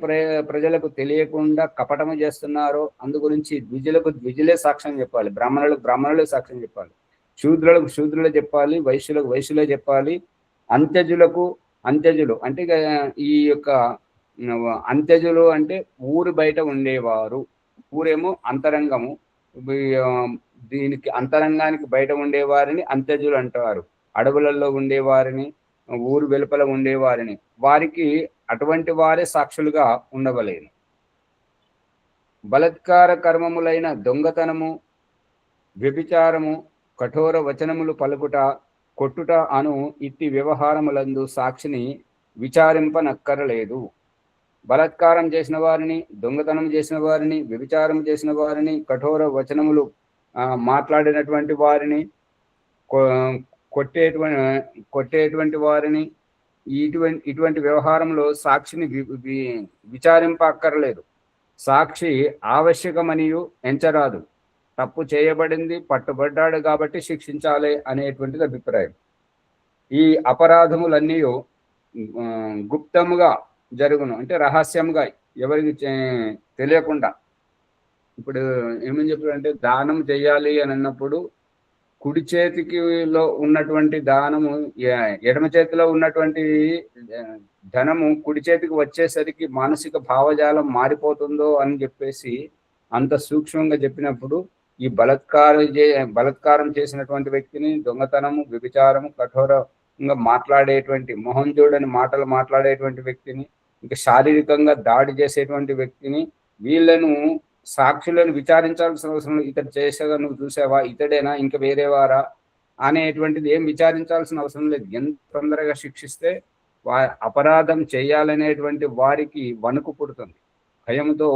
ప్రజలకు తెలియకుండా కపటము చేస్తున్నారో అందు గురించి ద్విజులకు ద్విజులే సాక్ష్యం చెప్పాలి. బ్రాహ్మణులకు బ్రాహ్మణులే సాక్ష్యం చెప్పాలి. శూద్రులకు శూద్రులే చెప్పాలి. వైశ్యులకు వైశ్యులే చెప్పాలి. అంత్యజులకు అంత్యజులు అంటే ఈ యొక్క అంత్యజులు అంటే ఊరు బయట ఉండేవారు. ఊరేమో అంతరంగము, దీనికి అంతరంగానికి బయట ఉండేవారిని అంత్యజులు అంటారు. అడవులలో ఉండేవారిని, ఊరు వెలుపల ఉండేవారిని, వారికి అటువంటి వారే సాక్షులుగా ఉండవలేను. బలత్కార కర్మములైన దొంగతనము, వ్యభిచారము, కఠోర వచనములు పలుకుట, కొట్టుట అను ఇట్టి వ్యవహారములందు సాక్షిని విచారింపనక్కరలేదు. బలాత్కారం చేసిన వారిని, దొంగతనం చేసిన వారిని, వ్యభిచారం చేసిన వారిని, కఠోర వచనములు మాట్లాడినటువంటి వారిని, కొట్టేటువంటి వారిని, ఇటువంటి వ్యవహారంలో సాక్షిని విచారింప అక్కర్లేదు. సాక్షి ఆవశ్యకమనియు ఎంచరాదు. తప్పు చేయబడింది, పట్టుబడ్డాడు కాబట్టి శిక్షించాలి అనేటువంటిది అభిప్రాయం. ఈ అపరాధములన్నీ గుప్తముగా జరుగును అంటే రహస్యంగా ఎవరికి తెలియకుండా. ఇప్పుడు ఏమని చెప్పారంటే దానం చేయాలి అని అన్నప్పుడు కుడి చేతికిలో ఉన్నటువంటి దానము, ఎడమ చేతిలో ఉన్నటువంటి ధనము కుడి చేతికి వచ్చేసరికి మానసిక భావజాలం మారిపోతుందో అని చెప్పేసి అంత సూక్ష్మంగా చెప్పినప్పుడు ఈ బలత్కారం చేసినటువంటి వ్యక్తిని, దొంగతనము, వ్యభిచారము, కఠోరంగా మాట్లాడేటువంటి మొహం చూడని మాటలు మాట్లాడేటువంటి వ్యక్తిని, ఇంకా శారీరకంగా దాడి చేసేటువంటి వ్యక్తిని, వీళ్ళను సాక్షులను విచారించాల్సిన అవసరం లేదు. ఇతడు చేసేగా నువ్వు చూసావా, ఇతడేనా ఇంకా వేరేవారా అనేటువంటిది ఏం విచారించాల్సిన అవసరం లేదు. ఎంత తొందరగా శిక్షిస్తే అపరాధం చేయాలనేటువంటి వారికి వణుకు పుడుతుంది, భయంతో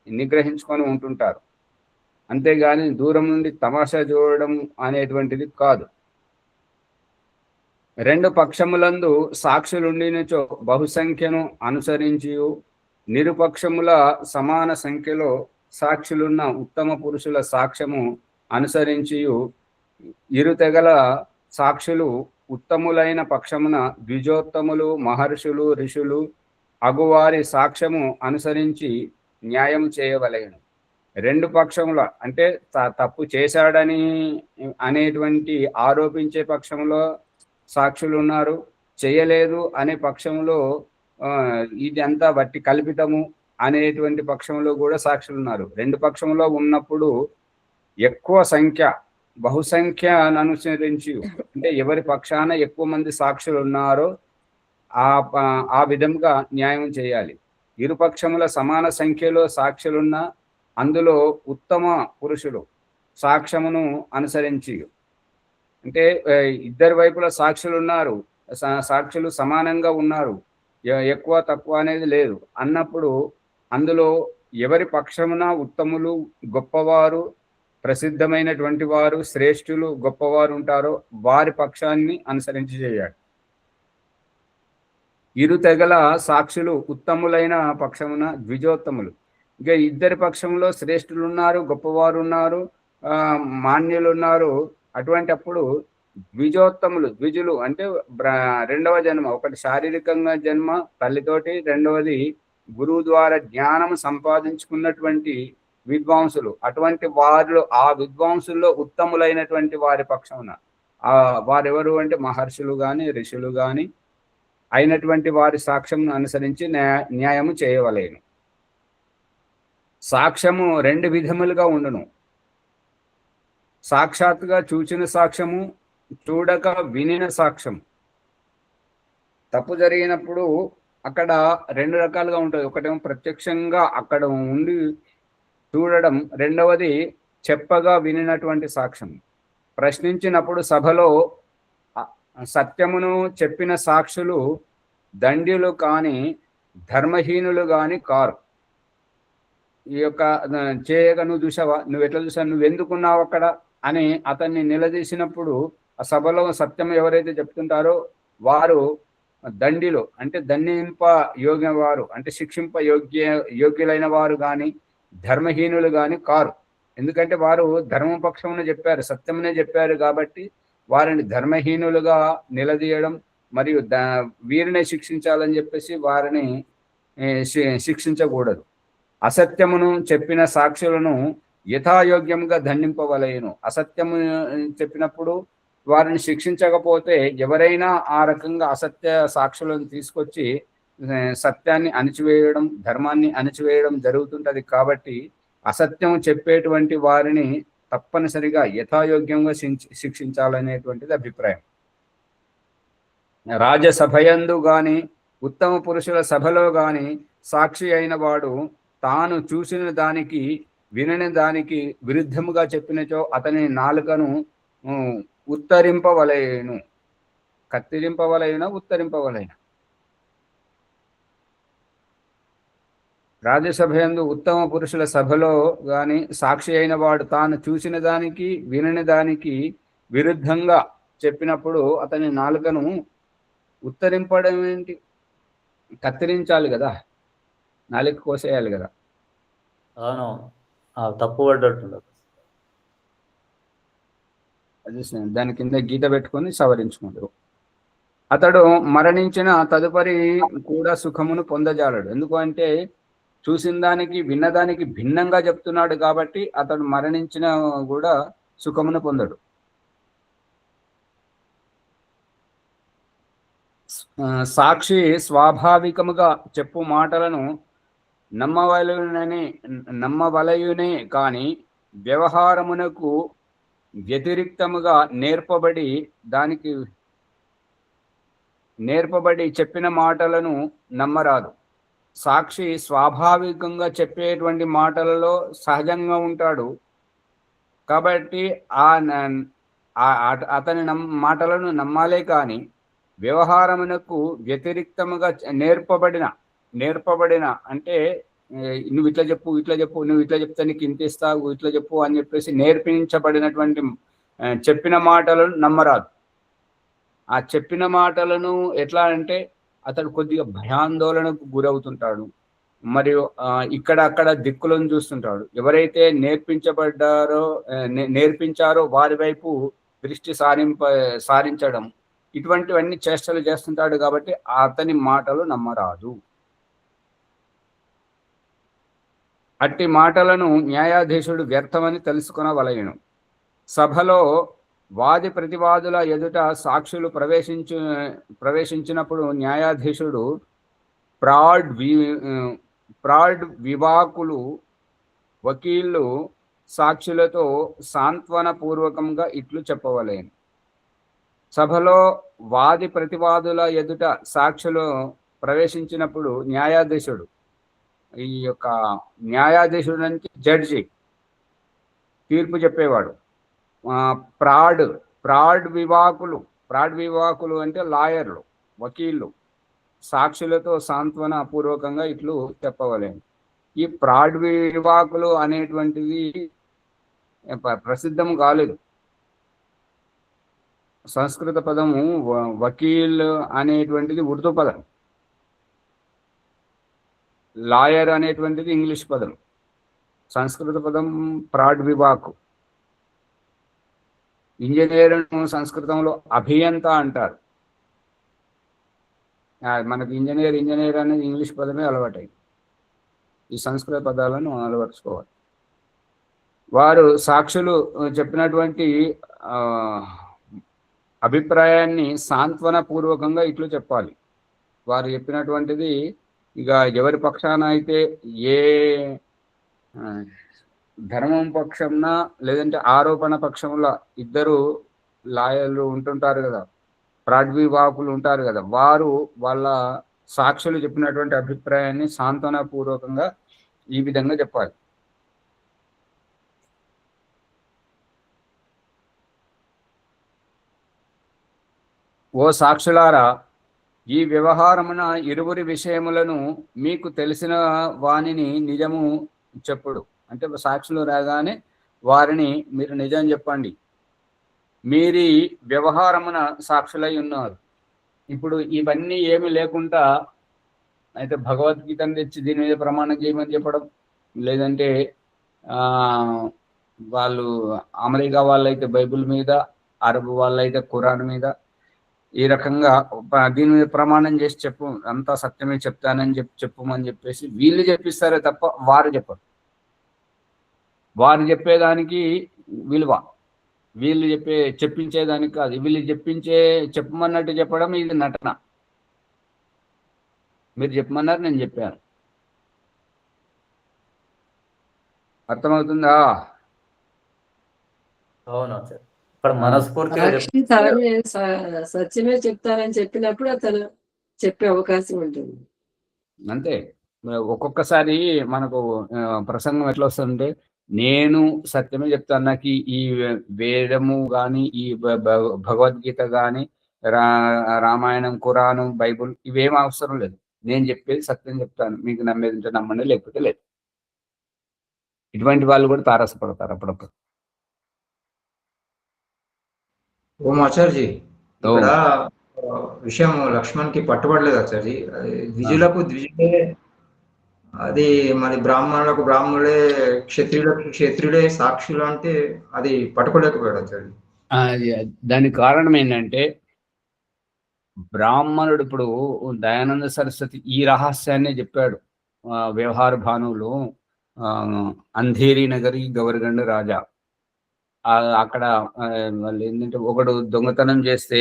నిగ్రహించుకొని ఉంటుంటారు. అంతేగాని దూరం నుండి తమాషా చూడడం అనేటువంటిది కాదు. రెండు పక్షములందు సాక్షులుండినచో బహుసంఖ్యను అనుసరించి నిరుపక్షముల సమాన సంఖ్యలో సాక్షులున్న ఉత్తమ పురుషుల సాక్ష్యము అనుసరించి ఇరు తెగల సాక్షులు ఉత్తములైన పక్షమున ద్విజోత్తములు, మహర్షులు, ఋషులు అగువారి సాక్ష్యము అనుసరించి న్యాయం చేయవలెను. రెండు పక్షముల అంటే తప్పు చేశాడని అనేటువంటి ఆరోపించే పక్షంలో సాక్షులు ఉన్నారు, చేయలేదు అనే పక్షంలో ఇది అంతా బట్టి కల్పితము అనేటువంటి పక్షంలో కూడా సాక్షులు ఉన్నారు. రెండు పక్షంలో ఉన్నప్పుడు ఎక్కువ సంఖ్య బహుసంఖ్యను అనుసరించి అంటే ఎవరి పక్షాన ఎక్కువ మంది సాక్షులు ఉన్నారో ఆ విధంగా న్యాయం చేయాలి. ఇరుపక్షముల సమాన సంఖ్యలో సాక్షులున్న అందులో ఉత్తమ పురుషులు సాక్ష్యమును అనుసరించి అంటే ఇద్దరి వైపుల సాక్షులు ఉన్నారు, సాక్షులు సమానంగా ఉన్నారు, ఎక్కువ తక్కువ అనేది లేదు అన్నప్పుడు అందులో ఎవరి పక్షమున ఉత్తములు, గొప్పవారు, ప్రసిద్ధమైనటువంటి వారు, శ్రేష్ఠులు, గొప్పవారు ఉంటారో వారి పక్షాన్ని అనుసరించి చేయాలి. ఇరు తెగల సాక్షులు ఉత్తములైన పక్షమున ద్విజోత్తములు. ఇక ఇద్దరి పక్షంలో శ్రేష్ఠులు ఉన్నారు, గొప్పవారు ఉన్నారు, మాన్యులు ఉన్నారు. అటువంటి అప్పుడు ద్విజోత్తములు, ద్విజులు అంటే రెండవ జన్మ, ఒకటి శారీరకంగా జన్మ తల్లితోటి, రెండవది గురువు ద్వారా జ్ఞానం సంపాదించుకున్నటువంటి విద్వాంసులు. అటువంటి వారిలో ఆ విద్వాంసుల్లో ఉత్తములైనటువంటి వారి పక్షమున వారెవరు అంటే మహర్షులు కానీ ఋషులు కానీ అయినటువంటి వారి సాక్ష్యం అనుసరించి న్యాయము చేయవలేను. సాక్ష్యము రెండు విధములుగా ఉండును. సాక్షాత్తుగా చూచిన సాక్ష్యము, చూడక వినిన సాక్ష్యం. తప్పు జరిగినప్పుడు అక్కడ రెండు రకాలుగా ఉంటుంది. ఒకటేమో ప్రత్యక్షంగా అక్కడ ఉండి చూడడం, రెండవది చెప్పగా వినినటువంటి సాక్ష్యం. ప్రశ్నించినప్పుడు సభలో సత్యమును చెప్పిన సాక్షులు దండ్యులు కాని ధర్మహీనులు కాని కారు. ఈ యొక్క చేయగా నువ్వు చూసావా, నువ్వు ఎట్లా చూసావు, నువ్వు ఎందుకున్నావు అక్కడ అని అతన్ని నిలదీసినప్పుడు ఆ సభలో సత్యం ఎవరైతే చెప్తుంటారో వారు దండిలో అంటే దండింప యోగ్య వారు అంటే శిక్షింప యోగ్యులైన వారు కానీ ధర్మహీనులు కానీ కారు. ఎందుకంటే వారు ధర్మపక్షమునే చెప్పారు, సత్యమునే చెప్పారు కాబట్టి వారిని ధర్మహీనులుగా నిలదీయడం మరియు వీరినే శిక్షించాలని చెప్పేసి వారిని శిక్షించకూడదు. అసత్యమును చెప్పిన సాక్షులను యథాయోగ్యంగా దండింపవలయను. అసత్యము చెప్పినప్పుడు వారిని శిక్షించకపోతే ఎవరైనా ఆ రకంగా అసత్య సాక్షులను తీసుకొచ్చి సత్యాన్ని అణిచివేయడం, ధర్మాన్ని అణిచివేయడం జరుగుతుంటది. కాబట్టి అసత్యం చెప్పేటువంటి వారిని తప్పనిసరిగా యథాయోగ్యంగా శిక్షించాలనేటువంటిది అభిప్రాయం. రాజసభయందు గాని ఉత్తమ పురుషుల సభలో గాని సాక్షి అయిన వాడు తాను చూసిన దానికి వినని దానికి విరుద్ధముగా చెప్పినచో అతని నాలుకను ఉత్తరింపవలయను. కత్తిరింపవలయన ఉత్తరింపవలయన. రాజ్యసభయందు ఉత్తమ పురుషుల సభలో గాని సాక్షి అయిన వాడు తాను చూసిన దానికి వినని దానికి విరుద్ధంగా చెప్పినప్పుడు అతని నాలుకను ఉత్తరింపడం ఏంటి? కత్తిరించాలి కదా, నాలుక కోసేయాలి కదా. అవును, తప్పు పడ్డట్టు. అది దాని కింద గీత పెట్టుకొని సవరించుకుంటారు. అతడు మరణించిన తదుపరి కూడా సుఖమును పొందజాలడు. ఎందుకంటే చూసిన దానికి విన్నదానికి భిన్నంగా చెప్తున్నాడు కాబట్టి అతడు మరణించిన కూడా సుఖమును పొందడు. సాక్షి స్వాభావికముగా చెప్పు మాటలను నమ్మవలయునే కాని వ్యవహారమునకు వ్యతిరిక్తముగా నేర్పబడి చెప్పిన మాటలను నమ్మరాదు. సాక్షి స్వాభావికంగా చెప్పేటువంటి మాటలలో సహజంగా ఉంటాడు కాబట్టి అతని మాటలను నమ్మాలే కానీ వ్యవహారమునకు వ్యతిరిక్తముగా నేర్పబడిన అంటే నువ్వు ఇట్లా చెప్పు నువ్వు ఇట్లా చెప్తే నీకు ఇంత ఇస్తావు, ఇట్లా చెప్పు అని చెప్పేసి నేర్పించబడినటువంటి చెప్పిన మాటలను నమ్మరాదు. ఆ చెప్పిన మాటలను ఎట్లా అంటే అతడు కొద్దిగా భయాందోళనకు గురవుతుంటాడు, మరియు ఇక్కడ అక్కడ దిక్కులను చూస్తుంటాడు. ఎవరైతే నేర్పించారో వారి వైపు దృష్టి సారించడం ఇటువంటివన్నీ చేష్టలు చేస్తుంటాడు కాబట్టి అతని మాటలు నమ్మరాదు. అట్టి మాటలను న్యాయాధీశుడు వ్యర్థమని తెలుసుకొనవలెను. సభలో వాది ప్రతివాదుల ఎదుట సాక్షులు ప్రవేశించినప్పుడు న్యాయాధీశుడు ప్రాడ్ వివాకులు వకీళ్ళు సాక్షులతో సాంత్వన పూర్వకంగా ఇట్లు చెప్పవలేను. సభలో వాది ప్రతివాదుల ఎదుట సాక్షులు ప్రవేశించినప్పుడు న్యాయాధీశుడు, ఈ యొక్క న్యాయాధీశుడు అంటే జడ్జి, తీర్పు చెప్పేవాడు. ప్రాడ్ వివాకులు అంటే లాయర్లు, వకీళ్ళు సాక్షులతో సాంత్వన పూర్వకంగా ఇట్లు చెప్పవలేను. ఈ ప్రాడ్ వివాకులు అనేటువంటిది ప్రసిద్ధం కాలేదు. సంస్కృత పదము వకీల్ అనేటువంటిది ఉర్దూ పదం, లాయర్ అనేటువంటిది ఇంగ్లీష్ పదం, సంస్కృత పదం ప్రాడ్ వివాకు. ఇంజనీర్ను సంస్కృతంలో అభియంత అంటారు. మనకు ఇంజనీర్ అనేది ఇంగ్లీష్ పదమే అలవాటైంది. ఈ సంస్కృత పదాలను అలవర్చుకోవాలి. వారు సాక్షులు చెప్పినటువంటి అభిప్రాయాన్ని సాంత్వన పూర్వకంగా ఇట్లు చెప్పాలి. వారు చెప్పినటువంటిది ఇక ఎవరి పక్షాన అయితే ఏ ధర్మం పక్షంన లేదంటే ఆరోపణ పక్షంలో ఇద్దరు లాయర్లు ఉంటుంటారు కదా, ప్రాడ్వివాకులు ఉంటారు కదా, వారు వాళ్ళ సాక్షులు చెప్పినటువంటి అభిప్రాయాన్ని సాంత్వనపూర్వకంగా ఈ విధంగా చెప్పాలి. ఓ సాక్షులారా, ఈ వ్యవహారమున ఇరువురి విషయములను మీకు తెలిసిన వానిని నిజము చెప్పుడు. అంటే సాక్షులు రాగానే వారిని మీరు నిజం చెప్పండి. మీరి వ్యవహారమున సాక్షులై ఉన్నారు. ఇప్పుడు ఇవన్నీ ఏమి లేకుండా అయితే భగవద్గీతను తెచ్చి దీని మీద ప్రమాణం చేయమని చెప్పడం, లేదంటే వాళ్ళు అమెరికా వాళ్ళైతే బైబిల్ మీద, అరబ్ వాళ్ళైతే ఖురాన్ మీద, ఈ రకంగా దీని మీద ప్రమాణం చేసి చెప్పు, అంతా సత్యమే చెప్తానని చెప్పమని చెప్పేసి వీళ్ళు చెప్పిస్తారే తప్ప వారు చెప్పరు. వారు చెప్పేదానికి విలువ, వీళ్ళు చెప్పించేదానికి కాదు. వీళ్ళు చెప్పమన్నట్టు చెప్పడం ఇది నటన. మీరు చెప్పమన్నారు, నేను చెప్పాను. అర్థమవుతుందా? అవును సార్. ఇక్కడ మనస్ఫూర్తిగా సాక్షి తానే సత్యమే చెప్తానని చెప్పినప్పుడు అతను చెప్పే అవకాశం ఉంటుంది. అంతే. ఒక్కొక్కసారి మనకు ప్రసంగం ఎట్లా వస్తుందంటే, నేను సత్యమే చెప్తాను, నాకు ఈ వేదము కానీ, ఈ భగవద్గీత కానీ, రామాయణం, ఖురాను, బైబుల్ ఇవేం అవసరం లేదు, నేను చెప్పేది సత్యం చెప్తాను, మీకు నమ్మేది ఉంటే నమ్మండి, లేకపోతే లేదు. ఇటువంటి వాళ్ళు కూడా తారసపడతారు అప్పుడప్పుడు. ఓం ఆచార్జీ, ఇక్కడ విషయం లక్ష్మణ్ కి పట్టుబడలేదు ఆచార్జీ. ద్విజులకు ద్విజులే, అది మరి బ్రాహ్మణులకు బ్రాహ్మణులే, క్షత్రియులకు క్షత్రియులే సాక్షులు అంటే అది పట్టుకోలేకపోయాడు ఆచార్య. దానికి కారణం ఏంటంటే, బ్రాహ్మణుడు ఇప్పుడు దయానంద సరస్వతి ఈ రహస్యాన్ని చెప్పాడు. వ్యవహార భానువులు అంధేరి నగరి గవర్గండ్ రాజా, అక్కడ వాళ్ళు ఏంటంటే, ఒకడు దొంగతనం చేస్తే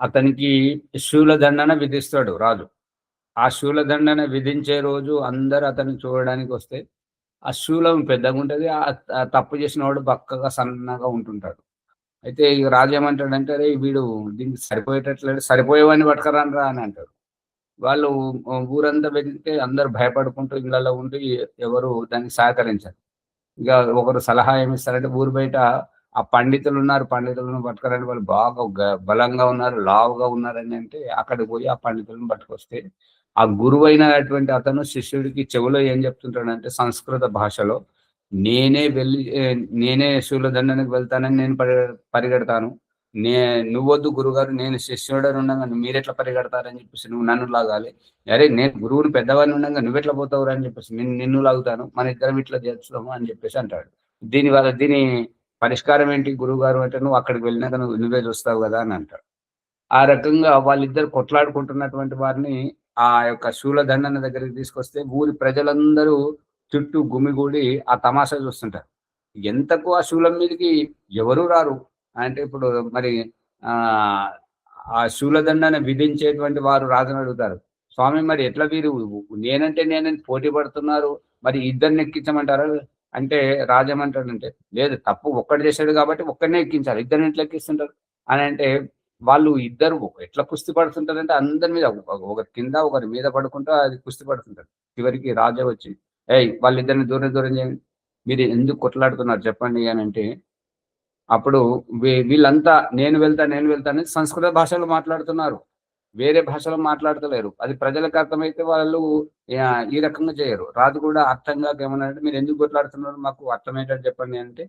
అతనికి శూలదండన విధిస్తాడు రాజు. ఆ శూలదండన విధించే రోజు అందరు అతన్ని చూడడానికి వస్తే ఆ శూలం పెద్దగా ఉంటుంది, ఆ తప్పు చేసిన వాడు బక్కగా సన్నగా ఉంటుంటాడు. అయితే ఇక రాజు ఏమంటాడంటే, అరే వీడు దీనికి సరిపోయేటట్లేడు, సరిపోయేవాడిని పట్టుకరానరా అని అంటాడు. వాళ్ళు ఊరంతా వెతికితే అందరు భయపడుకుంటూ ఇళ్ళలో ఉండి ఎవరు దానికి సహకరించారు. ఇక ఒకరు సలహా ఏమిస్తారంటే, ఊరు బయట ఆ పండితులు ఉన్నారు, పండితులను పట్టుకరండి, వాళ్ళు బాగా బలంగా ఉన్నారు, లావుగా ఉన్నారని అంటే అక్కడికి పోయి ఆ పండితులను పట్టుకొస్తే ఆ గురువైనటువంటి అతను శిష్యుడికి చెవులో ఏం చెప్తుంటాడంటే, సంస్కృత భాషలో, నేనే శూలదండానికి వెళ్తానని నేను పరిగెడతాను, నువ్వొద్దు గురుగారు, నేను శిష్యుడని ఉండగా మీరెట్లా పరిగెడతారని చెప్పేసి నువ్వు నన్ను లాగాలి, అరే నేను గురువుని పెద్దవాడిని ఉండగా నువ్వెట్లా పోతావురా అని చెప్పేసి నిన్ను లాగుతాను, మన ఇద్దరం ఇట్లా చేస్తాము అని చెప్పేసి అంటాడు. దీని పరిష్కారం ఏంటి గురువు గారు అంటే, నువ్వు అక్కడికి వెళ్ళినాక నువ్వే చూస్తావు కదా అని అంటాడు. ఆ రకంగా వాళ్ళిద్దరు కొట్లాడుకుంటున్నటువంటి వారిని ఆ యొక్క శూలదండన దగ్గరికి తీసుకొస్తే ఊరి ప్రజలందరూ చుట్టూ గుమిగూడి ఆ తమాషా చూస్తుంటారు. ఎంతకు ఆ శూలం మీదకి ఎవరు రారు అంటే, ఇప్పుడు మరి ఆ శూలదండన విధించేటువంటి వారు రాజుని అడుగుతారు, స్వామి మరి ఎట్లా వీరు నేనంటే పోటీ పడుతున్నారు, మరి ఇద్దరిని ఎక్కించమంటారా అంటే రాజేమంటాడంటే, లేదు, తప్పు ఒక్కడు చేశాడు కాబట్టి ఒక్కడనే ఎక్కించాలి, ఇద్దరిని ఎట్లా ఎక్కిస్తుంటారు అని అంటే, వాళ్ళు ఇద్దరు ఎట్లా కుస్తీ పడుతుంటారంటే అందరి మీద, ఒకరి కింద ఒకరి మీద పడుకుంటూ అది కుస్తీ పడుతుంటారు. చివరికి రాజా వచ్చి, వాళ్ళిద్దరిని దూరం చేయండి, మీరు ఎందుకు కొట్లాడుతున్నారు చెప్పండి అని అంటే, అప్పుడు వీళ్ళంతా నేను వెళ్తానని సంస్కృత భాషలో మాట్లాడుతున్నారు, వేరే భాషలో మాట్లాడతలేరు. అది ప్రజలకు అర్థమైతే వాళ్ళు ఈ రకంగా చేయరు. రాజు కూడా అర్థం కాక ఏమన్నారంటే, మీరు ఎందుకు కొట్లాడుతున్నారు, మాకు అర్థమయ్యేటట్టు చెప్పండి అంటే,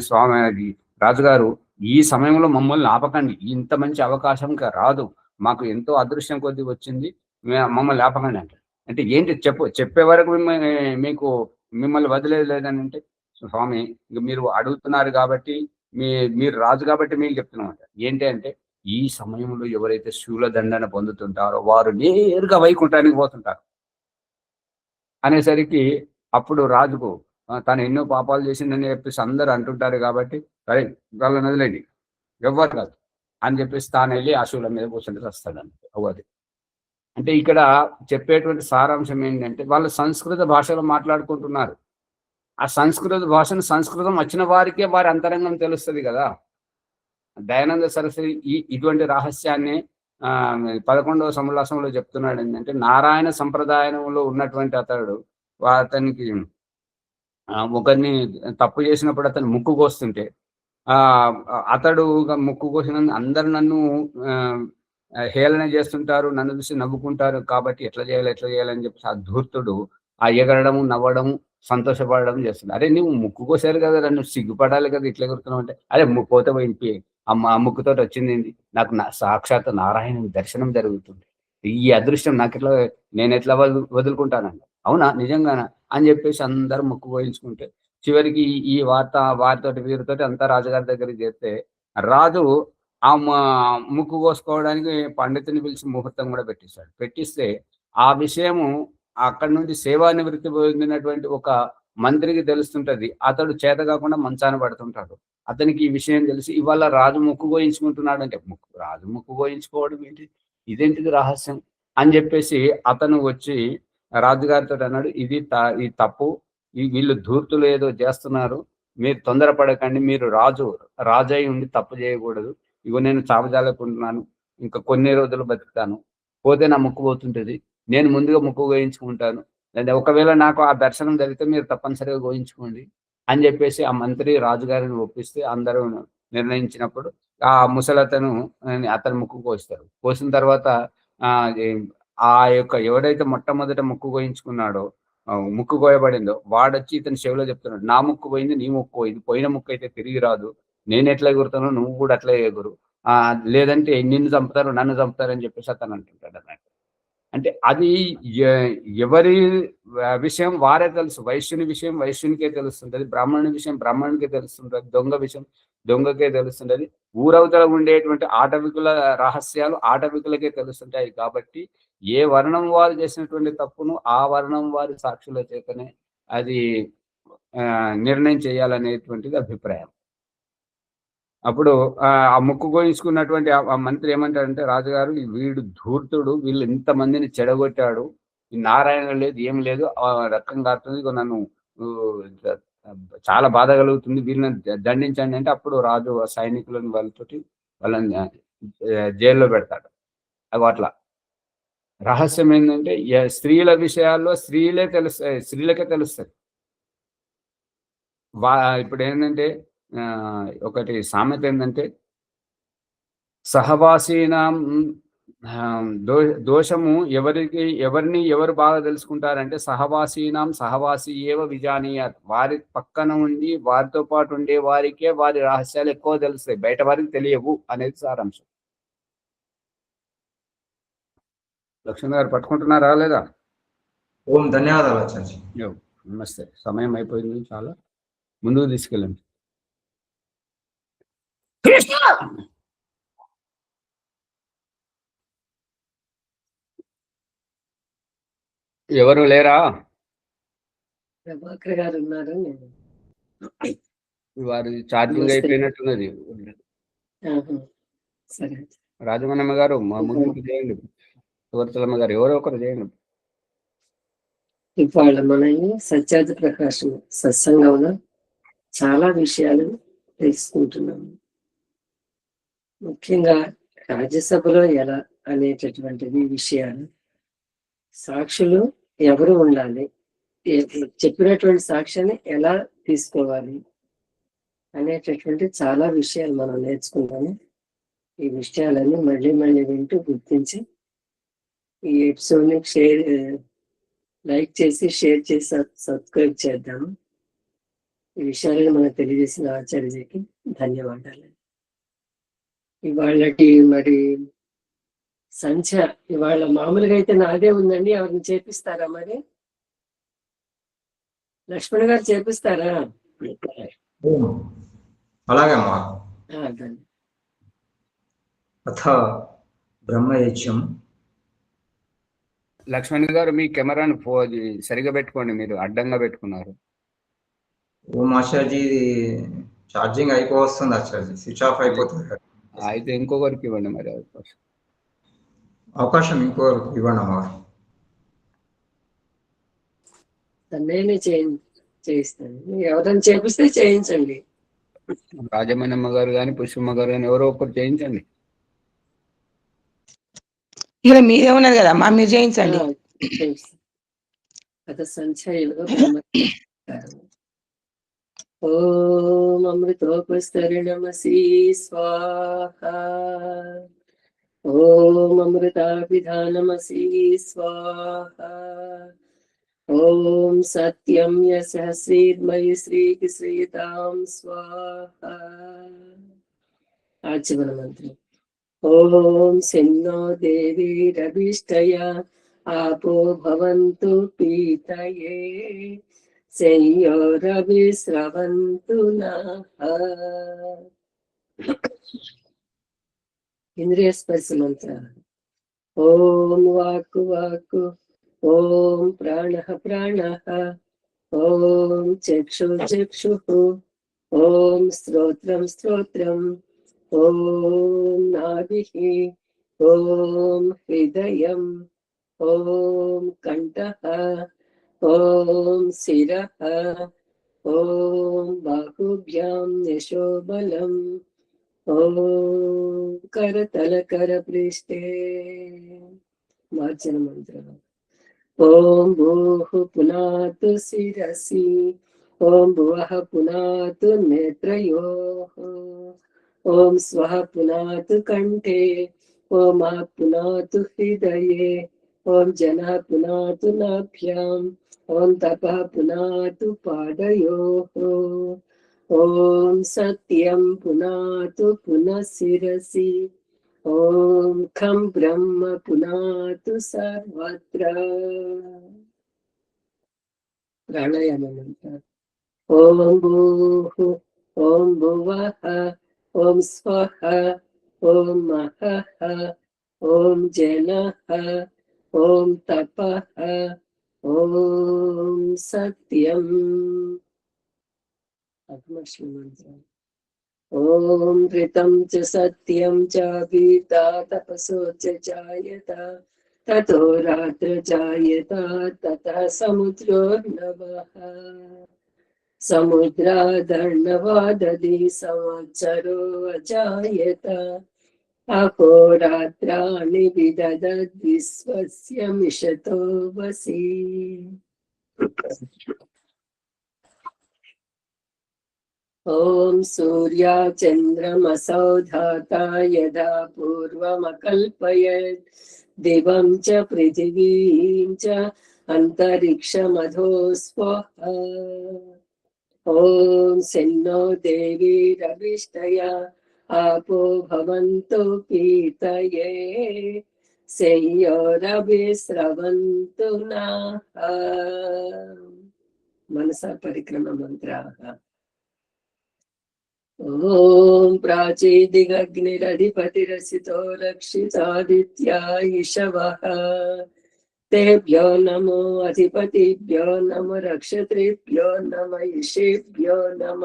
స్వామి రాజుగారు ఈ సమయంలో మమ్మల్ని ఆపకండి, ఇంత మంచి అవకాశం రాదు, మాకు ఎంతో అదృష్టం కొద్ది వచ్చింది, మమ్మల్ని ఆపకండి అంటే ఏంటి చెప్పే వరకు మిమ్మల్ని వదిలేదు లేదని అంటే, స్వామి ఇక మీరు అడుగుతున్నారు కాబట్టి, మీరు రాజు కాబట్టి మీకు చెప్తున్నాం ఏంటి అంటే, ఈ సమయంలో ఎవరైతే శూలదండన పొందుతుంటారో వారు నేరుగా వైకుంఠానికి పోతుంటారు అనేసరికి, అప్పుడు రాజుకు తను ఎన్నో పాపాలు చేసిందని చెప్పేసి అందరూ అంటుంటారు కాబట్టి, సరే వాళ్ళని వదిలేండి, ఎవ్వరు కాదు అని చెప్పేసి తాను వెళ్ళి ఆ శూలం మీద కూర్చుంటే వస్తాడండి. అవ్వది అంటే ఇక్కడ చెప్పేటువంటి సారాంశం ఏంటంటే, వాళ్ళు సంస్కృత భాషలో మాట్లాడుకుంటున్నారు. ఆ సంస్కృత భాషను సంస్కృతం వచ్చిన వారికే వారి అంతరంగం తెలుస్తుంది కదా. దయానంద సరస్వతి ఇటువంటి రహస్యాన్ని 11వ సమలాసంలో చెప్తున్నాడు ఏంటంటే, నారాయణ సంప్రదాయంలో ఉన్నటువంటి అతడు అతనికి ఒకరిని తప్పు చేసినప్పుడు అతను ముక్కు కోస్తుంటే అతడు ముక్కు కోసిన అందరు నన్ను హేళన చేస్తుంటారు, నన్ను చూసి నవ్వుకుంటారు, కాబట్టి ఎట్లా చేయాలని చెప్పేసి ఆ ధూర్తుడు ఆ ఎగరడము, నవ్వడము, సంతోషపడడం చేస్తుంది. అరే నువ్వు ముక్కు కోసారు కదా, నన్ను సిగ్గుపడాలి కదా, ఇట్లా ఎగురుతున్నావు అంటే, అరే పోతే పోయి ఆ ముక్కుతో వచ్చింది నాకు సాక్షాత్ నారాయణుని దర్శనం జరుగుతుంది, ఈ అదృష్టం నాకు ఎట్లా, నేను ఎట్లా వదులుకుంటానండి. అవునా నిజంగానా అని చెప్పేసి అందరూ ముక్కు కోయించుకుంటే చివరికి ఈ వారితోటి వీరితోటి అంతా రాజుగారి దగ్గరికి చేస్తే రాజు ఆ ముక్కు కోసుకోవడానికి పండితుని పిలిచి ముహూర్తం కూడా పెట్టిస్తే ఆ విషయము అక్కడి నుండి సేవా నివృత్తి పొందినటువంటి ఒక మంత్రికి తెలుస్తుంటది. అతడు చేత కాకుండా మంచాన పడుతుంటాడు. అతనికి ఈ విషయం తెలిసి ఇవాళ రాజు ముక్కు కోయించుకుంటున్నాడు అంటే, రాజు ముక్కు కోయించుకోవడం ఏంటి, ఇదేంటిది రహస్యం అని చెప్పేసి అతను వచ్చి రాజుగారితో అన్నాడు, ఇది తప్పు, వీళ్ళు ధూర్తులు ఏదో చేస్తున్నారు, మీరు తొందరపడకండి, మీరు రాజై ఉండి తప్పు చేయకూడదు, ఇగో నేను చాపజాలకుంటున్నాను, ఇంకా కొన్ని రోజులు బతుకుతాను, పోతే నా ముక్కు పోతుంటది, నేను ముందుగా ముక్కు గోయించుకుంటాను, లేదా ఒకవేళ నాకు ఆ దర్శనం జరిగితే మీరు తప్పనిసరిగా గోయించుకోండి అని చెప్పేసి ఆ మంత్రి రాజుగారిని ఒప్పిస్తే అందరూ నిర్ణయించినప్పుడు ఆ ముసలతను అతను ముక్కు కోస్తారు. కోసిన తర్వాత ఆ యొక్క ఎవడైతే మొట్టమొదట ముక్కు కోయించుకున్నాడో, ముక్కు కోయబడిందో వాడొచ్చి ఇతని చెవిలో చెప్తున్నాడు, నా ముక్కు పోయింది, నీ ముక్కు, ఇది పోయిన ముక్కు అయితే తిరిగి రాదు, నేను ఎట్లా ఎగురుతానో నువ్వు కూడా అట్లా ఎగురు, లేదంటే నిన్ను చంపుతారు, నన్ను చంపుతారు అని చెప్పేసి అతను అంటుంటాడు అన్నట్టు. అంటే అది ఎవరి విషయం వారే తెలుసు. వైశ్యుని విషయం వైశ్యునికే తెలుస్తుంటది, బ్రాహ్మణుని విషయం బ్రాహ్మణునికే తెలుస్తుంటది, దొంగ విషయం దొంగకే తెలుస్తుంటది, ఊరవతల ఉండేటువంటి ఆటవికుల రహస్యాలు ఆటవికులకే తెలుస్తుంటాయి. కాబట్టి ఏ వర్ణం వారు చేసినటువంటి తప్పును ఆ వర్ణం వారి సాక్షుల చేతనే అది నిర్ణయం చేయాలనేటువంటిది అభిప్రాయం. అప్పుడు ఆ ముక్కు గోయించుకున్నటువంటి ఆ మంత్రి ఏమంటాడంటే, రాజుగారు వీడు ధూర్తుడు, వీళ్ళు ఇంతమందిని చెడగొట్టాడు, నారాయణ లేదు ఏం లేదు, రక్తం కారుతుంది, నన్ను చాలా బాధ కలుగుతుంది, వీళ్ళని దండించండి అంటే అప్పుడు రాజు సైనికులను వాళ్ళని జైల్లో పెడతాడు. అవి అట్లా రహస్యం ఏంటంటే స్త్రీల విషయాల్లో స్త్రీలకే తెలుస్తుంది. ఇప్పుడు ఏంటంటే ఒకటి సామెత ఏంటంటే, సహవాసీనాం దోషము ఎవరిని ఎవరు బాగా తెలుసుకుంటారంటే, సహవాసి ఏవ విజానీయాత్, వారి పక్కన ఉండి వారితో పాటు ఉండే వారికే వారి రహస్యాలు ఎక్కువ తెలుస్తాయి, బయట వారికి తెలియవు అనేది సారాంశం. లక్ష్మణ్ గారు పట్టుకుంటున్నారా లేదా? ఓం ధన్యవాదాలు ఆచార్య. నమస్తే. సమయం అయిపోయింది, చాలా ముందుకు తీసుకెళ్ళండి. ఎవరు లేరా? ప్రభాకర్ గారు ఉన్నారు, వారి ఛార్జింగ్ అయిపోయినట్టున్నది. సరే రాజమన్నమ్మ గారు మా ముందుకు చేయండి, సువర్తలమ్మ గారు ఎవరో ఒకరు చేయండి. ఇవాళ మన సత్యార్థ ప్రకాశం సత్సంగంలో చాలా విషయాలు తెలుసుకుంటున్నాము. ముఖ్యంగా రాజ్యసభలో ఎలా అనేటటువంటిది విషయాలు, సాక్షులు ఎవరు ఉండాలి, చెప్పినటువంటి సాక్ష్యాన్ని ఎలా తీసుకోవాలి అనేటటువంటి చాలా విషయాలు మనం నేర్చుకుంటాము. ఈ విషయాలన్నీ మళ్ళీ మళ్ళీ వింటూ గుర్తించి ఈ ఎపిసోడ్ని లైక్ చేసి షేర్ చేసి సబ్స్క్రైబ్ చేద్దాము. ఈ విషయాలను మనకు తెలియజేసిన ఆచార్యకి ధన్యవాదాలు. ఇవాళకి మరి సంఖ్య ఇవాళ మామూలుగా అయితే నాదే ఉందండి, ఎవరిని చేపిస్తారా మరి? లక్ష్మణ్ గారు చేపిస్తారా? అలాగే అమ్మా. అథ బ్రహ్మయజ్ఞం. లక్ష్మణ్ గారు మీ కెమెరాను సరిగా పెట్టుకోండి, మీరు అడ్డంగా పెట్టుకున్నారు. ఓం ఆచార్జీ ఛార్జింగ్ అయిపోతుంది ఆచార్జీ, స్విచ్ ఆఫ్ అయిపోతుంది. అయితే ఇంకొకరికి ఇవ్వండి మరి అవకాశం ఇంకొకరికి ఇవ్వండి అమ్మా. నేనే చేయిస్తాను, ఎవరైనా చేపిస్తే చేయించండి. రాజమణమ్మ గారు కానీ పుష్పమ్మ గారు కానీ ఎవరో ఒకరు చేయించండి. ఇక్కడ మీదే ఉన్నది కదా అమ్మా, మీరు చేయించండి. అత సంచయనగా బ్రహ్మ ఓం అమృతోపస్తరణమసి స్వాహా ఓం అమృతాభిధానమసి స్వాహా ఓం సత్యం యశస్రీర్మయి శ్రీకి శ్రీతాం స్వాహా. ఆచమన మంత్రం. ఓం శన్నో దేవి రవిష్టయ ఆపో భవంతు పీతయే సంయోరవిస్రవంతు నః. ఇంద్రియ స్పర్శ మంత్ర. ఓం వాక్కు వాక్కు ఓం ప్రాణః ప్రాణః ఓం చక్షు చక్షుః ఓం శ్రోత్రం శ్రోత్రం ఓం నాభిః ఓం హృదయం ఓం కంఠః ఓం శిరః ఓం బాహుభ్యాం యశోబలం ఓం కరతల కరపృష్ఠే. మార్జన మంత్రం. ఓం భూః పునాతు శిరసి ఓం భువః పునాతు నేత్రయోః ఓం స్వః పునాతు కంఠే ఓం ఆప్ పునాతు హృదయే ఓం జనః పునాతు నాభ్యాం ఓం తపః పునాతు పాదయోః ఓం సత్యం పునాతు పునః శిరసి ఓం ఖం బ్రహ్మ పునాతు సర్వత్ర. ప్రాణాయామం. ఓం భూః ఓం భువః ఓం స్వః ఓం మహః ఓం జనః ఓం తపః ఓం సత్యం. మంత్రం. ఓం ఘృతం చ సత్యం చ వీతా తపసో చ జాయత తతో రాత్ర జాయత తతః సముద్రోర్నవః సముద్రాదర్ణవాదది సంవత్సరో అజాయత అహోరాత్రాణి విదదద్విశ్వస్య మిషతో వసి. ఓం సూర్యా చంద్రమసౌ ధాతా యథా పూర్వమకల్పయత్ దివం చ పృథివీం చ అంతరిక్షమధో స్వః. ఓం శన్నో దేవి రవిష్టయ ఆపో భవంతు పీతయే సంయోరవిస్రవంతు నః. మనసా పరిక్రమ మంత్రాః. ఓం ప్రాచీదిగగ్నిరధిపతిరసితో రక్షితాదిత్యా ఇషవః తేభ్యో నమో అధిపతిభ్యో నమ రక్షత్రిభ్యో నమ ఇషేభ్యో నమ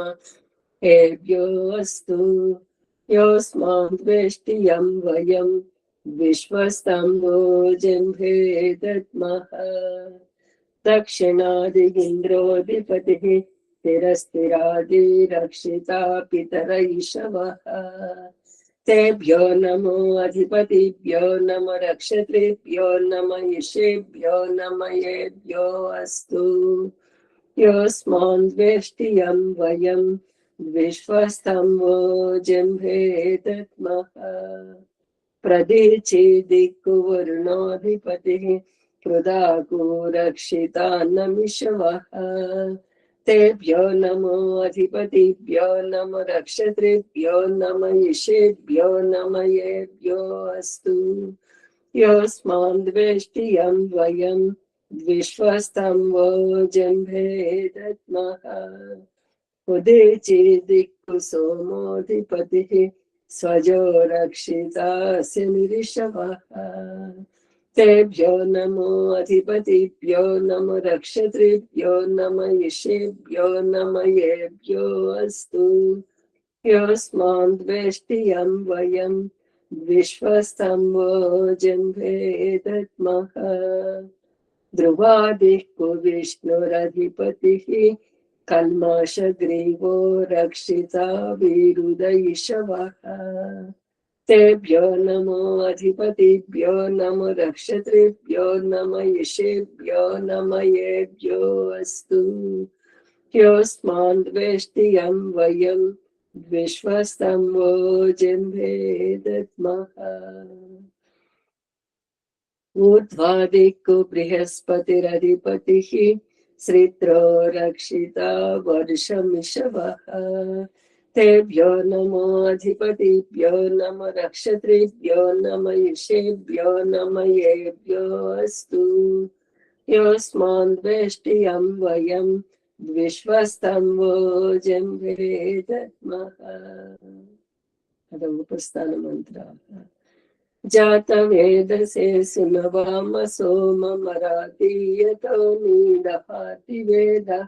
ఏభ్యో అస్తు. యోస్మాన్ ద్వేష్టియం వయం విశ్వస్తంభో జంభే దద్మః దక్షిణాది ఇంద్రోధిపతిః స్థిరస్థిరాది రక్షితా పితర ఇషవః తేభ్యో నమో అధిపతిభ్యో నమ రక్షత్రిభ్యో నమ ఇషేభ్యో నమ ఏభ్యో అస్తు. యోస్మాన్ ద్వేష్టియం వయం విశ్వస్తంభో జంభే దద్మః ప్రదీచి దిక్కు వరుణోధిపతిః పృథాకు రక్షితాన్నమిషవః తేభ్యో నమో అధిపతిభ్యో నమ రక్షత్రిభ్యో నమ ఇషేభ్యో నమ ఏభ్యో అస్తు. యోస్మాన్ ద్వేష్టియం వయం విశ్వస్తంభో జంభే దద్మః ఉదీచి దిక్కు సోమోధిపతిః స్వజో రక్షితాస్య నిరిషవః తేభ్యో నమో అధిపతిభ్యో నమ రక్షత్రిభ్యో నమ ఇషేభ్యో నమ ఏభ్యో అస్తు. యోస్మాన్ ద్వేష్టియం వయం విశ్వస్తంభో జంభే దద్మః ధ్రువాదిక్కు విష్ణురధిపతిః కల్మాషగ్రీవో రక్షితా విరుద ఇషవః तेभ्यो नमो अधिपतिभ्यो नमो रक्षत्रेभ्यो नम यशेभ्यो नम येभ्यो अस्तु ह्योऽस्मान् द्वेष्टि यं वयं विश्वस्तं वो जिह्वे दद्मः ऊर्ध्वादिक्को बृहस्पतिरधिपतिः श्रित्रो रक्षिता वर्षमिषवः तेभ्यो नमो अधिपतिभ्यो नम रक्षत्रेभ्यो नम यशेभ्यो नम येभ्यो अस्तु योऽस्मान् द्वेष्टि यं वयं विश्वस्तं वो जिह्वे दद्मः उपस्थानमन्त्रः जातवेदसे सुनवाम सोममरातीयतो नीदहाति वेदः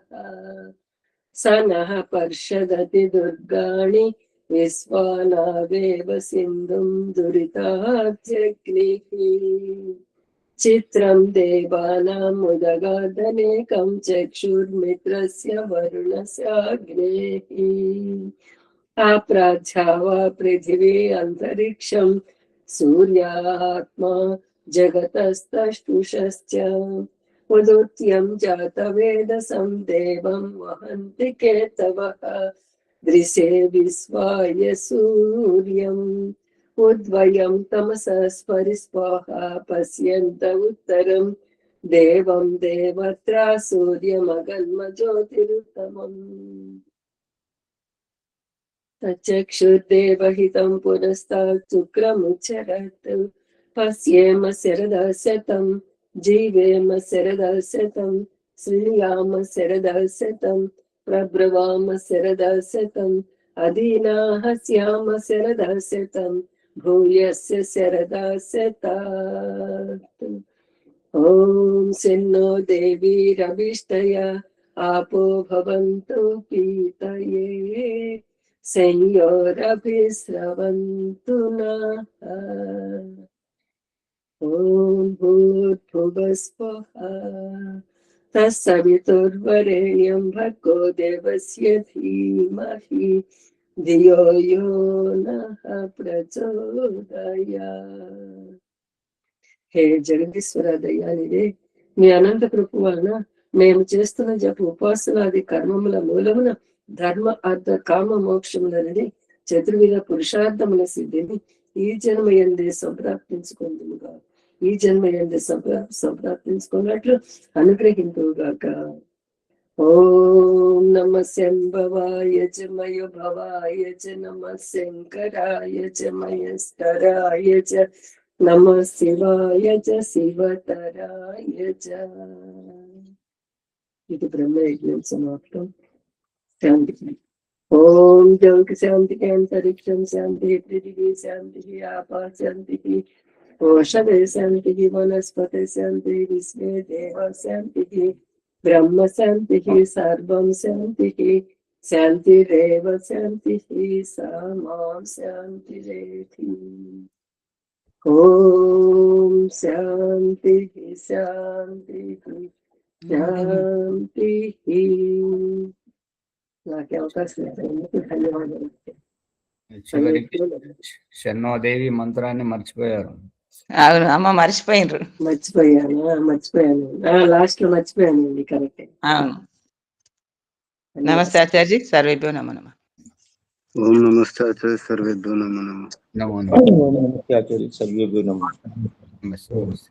स नः पर्षदति दुर्गाणि विश्वानावेव सिन्धुं दुरितात्यग्निः चित्रं देवानामुदगादनेकं चक्षुर्मित्रस्य वरुणस्याग्नेः आप्राध्यावा पृथिवी अन्तरिक्षं सूर्यात्मा जगतस्तष्टुषश्च उदुत्यं जातवेदसं देवं वहन्ति केतवः दृशे विश्वाय सूर्यम् उद्वयं तमसः स्परिस्वाहा पश्यन्त उत्तरं देवं देवत्रा सूर्यमगन्मज्योतिरुत्तमम् तच्चक्षुर्देवहितं पुरस्तात् शुक्रमुच्चरत् पश्येम शरदशतं जीवेम शरदशतं श्रीयाम शरदशतं प्रब्रवाम शरदशतम् अधीनाः स्याम शरदशतं भूयस्य शरदशतात् ॐ सिन्नो देवीरभिष्टया आपो भवन्तु पीतये संयोरभिस्रवन्तु नः ॐ भूर्भुवः स्वः तत्सवितुर्वरेण्यं भर्गो देवस्य धीमहि धियो यो नः प्रचोदयात् హే జగదీశ్వర దయానిదే మీ అనంత కృప వలన మేము చేస్తున్న జప ఉపాసనాది కర్మముల మూలమున ధర్మ అర్థ కామ మోక్షములనని చతుర్విధ పురుషార్థముల సిద్ధిని ఈ జన్మ యందే సంప్రాప్తించుకుందుముగా ఈ జన్మ యందే సంప్రాప్తించుకున్నట్లు అనుగ్రహింతుగాక. ఓం నమ శంభవాయ చ మయ భవాయ చ నమ శంకరాయ చ మయస్కరాయ చ నమ శివాయ చ శివతరాయ చ. ఇది బ్రహ్మయజ్ఞం సమాప్తం. శాంతి. ఓం జ్యోతి శాంతికి అంతరిక్షం శాంతి పృథివీ శాంతి ఆపా శాంతి ఓషధే శాంతి వనస్పతి శాంతి విశ్వే దేవ శాంతి బ్రహ్మ శాంతి సర్వం శాంతి శాంతిరేవ శాంతి సా మాం శాంతిరేధి. ఓం శాంతి శాంతి శాంతి. నాకే అవకాశం లేదు. ధన్యవాదాలు. చివరికి శన్నోదేవి మంత్రాన్ని మర్చిపోయారు. అవును అమ్మ మర్చిపోయినరు. మర్చిపోయాను. లాస్ట్ లో మర్చిపోయాను. కరెక్ట్. అవును. నమస్తే ఆచార్య. సర్వేభ్యో నమో నమః. ఓం నమస్తే ఆచార్య. సర్వేభ్యో నమో నమః. నమో నమస్తే ఆచార్య. సర్వేభ్యో నమః. నమః.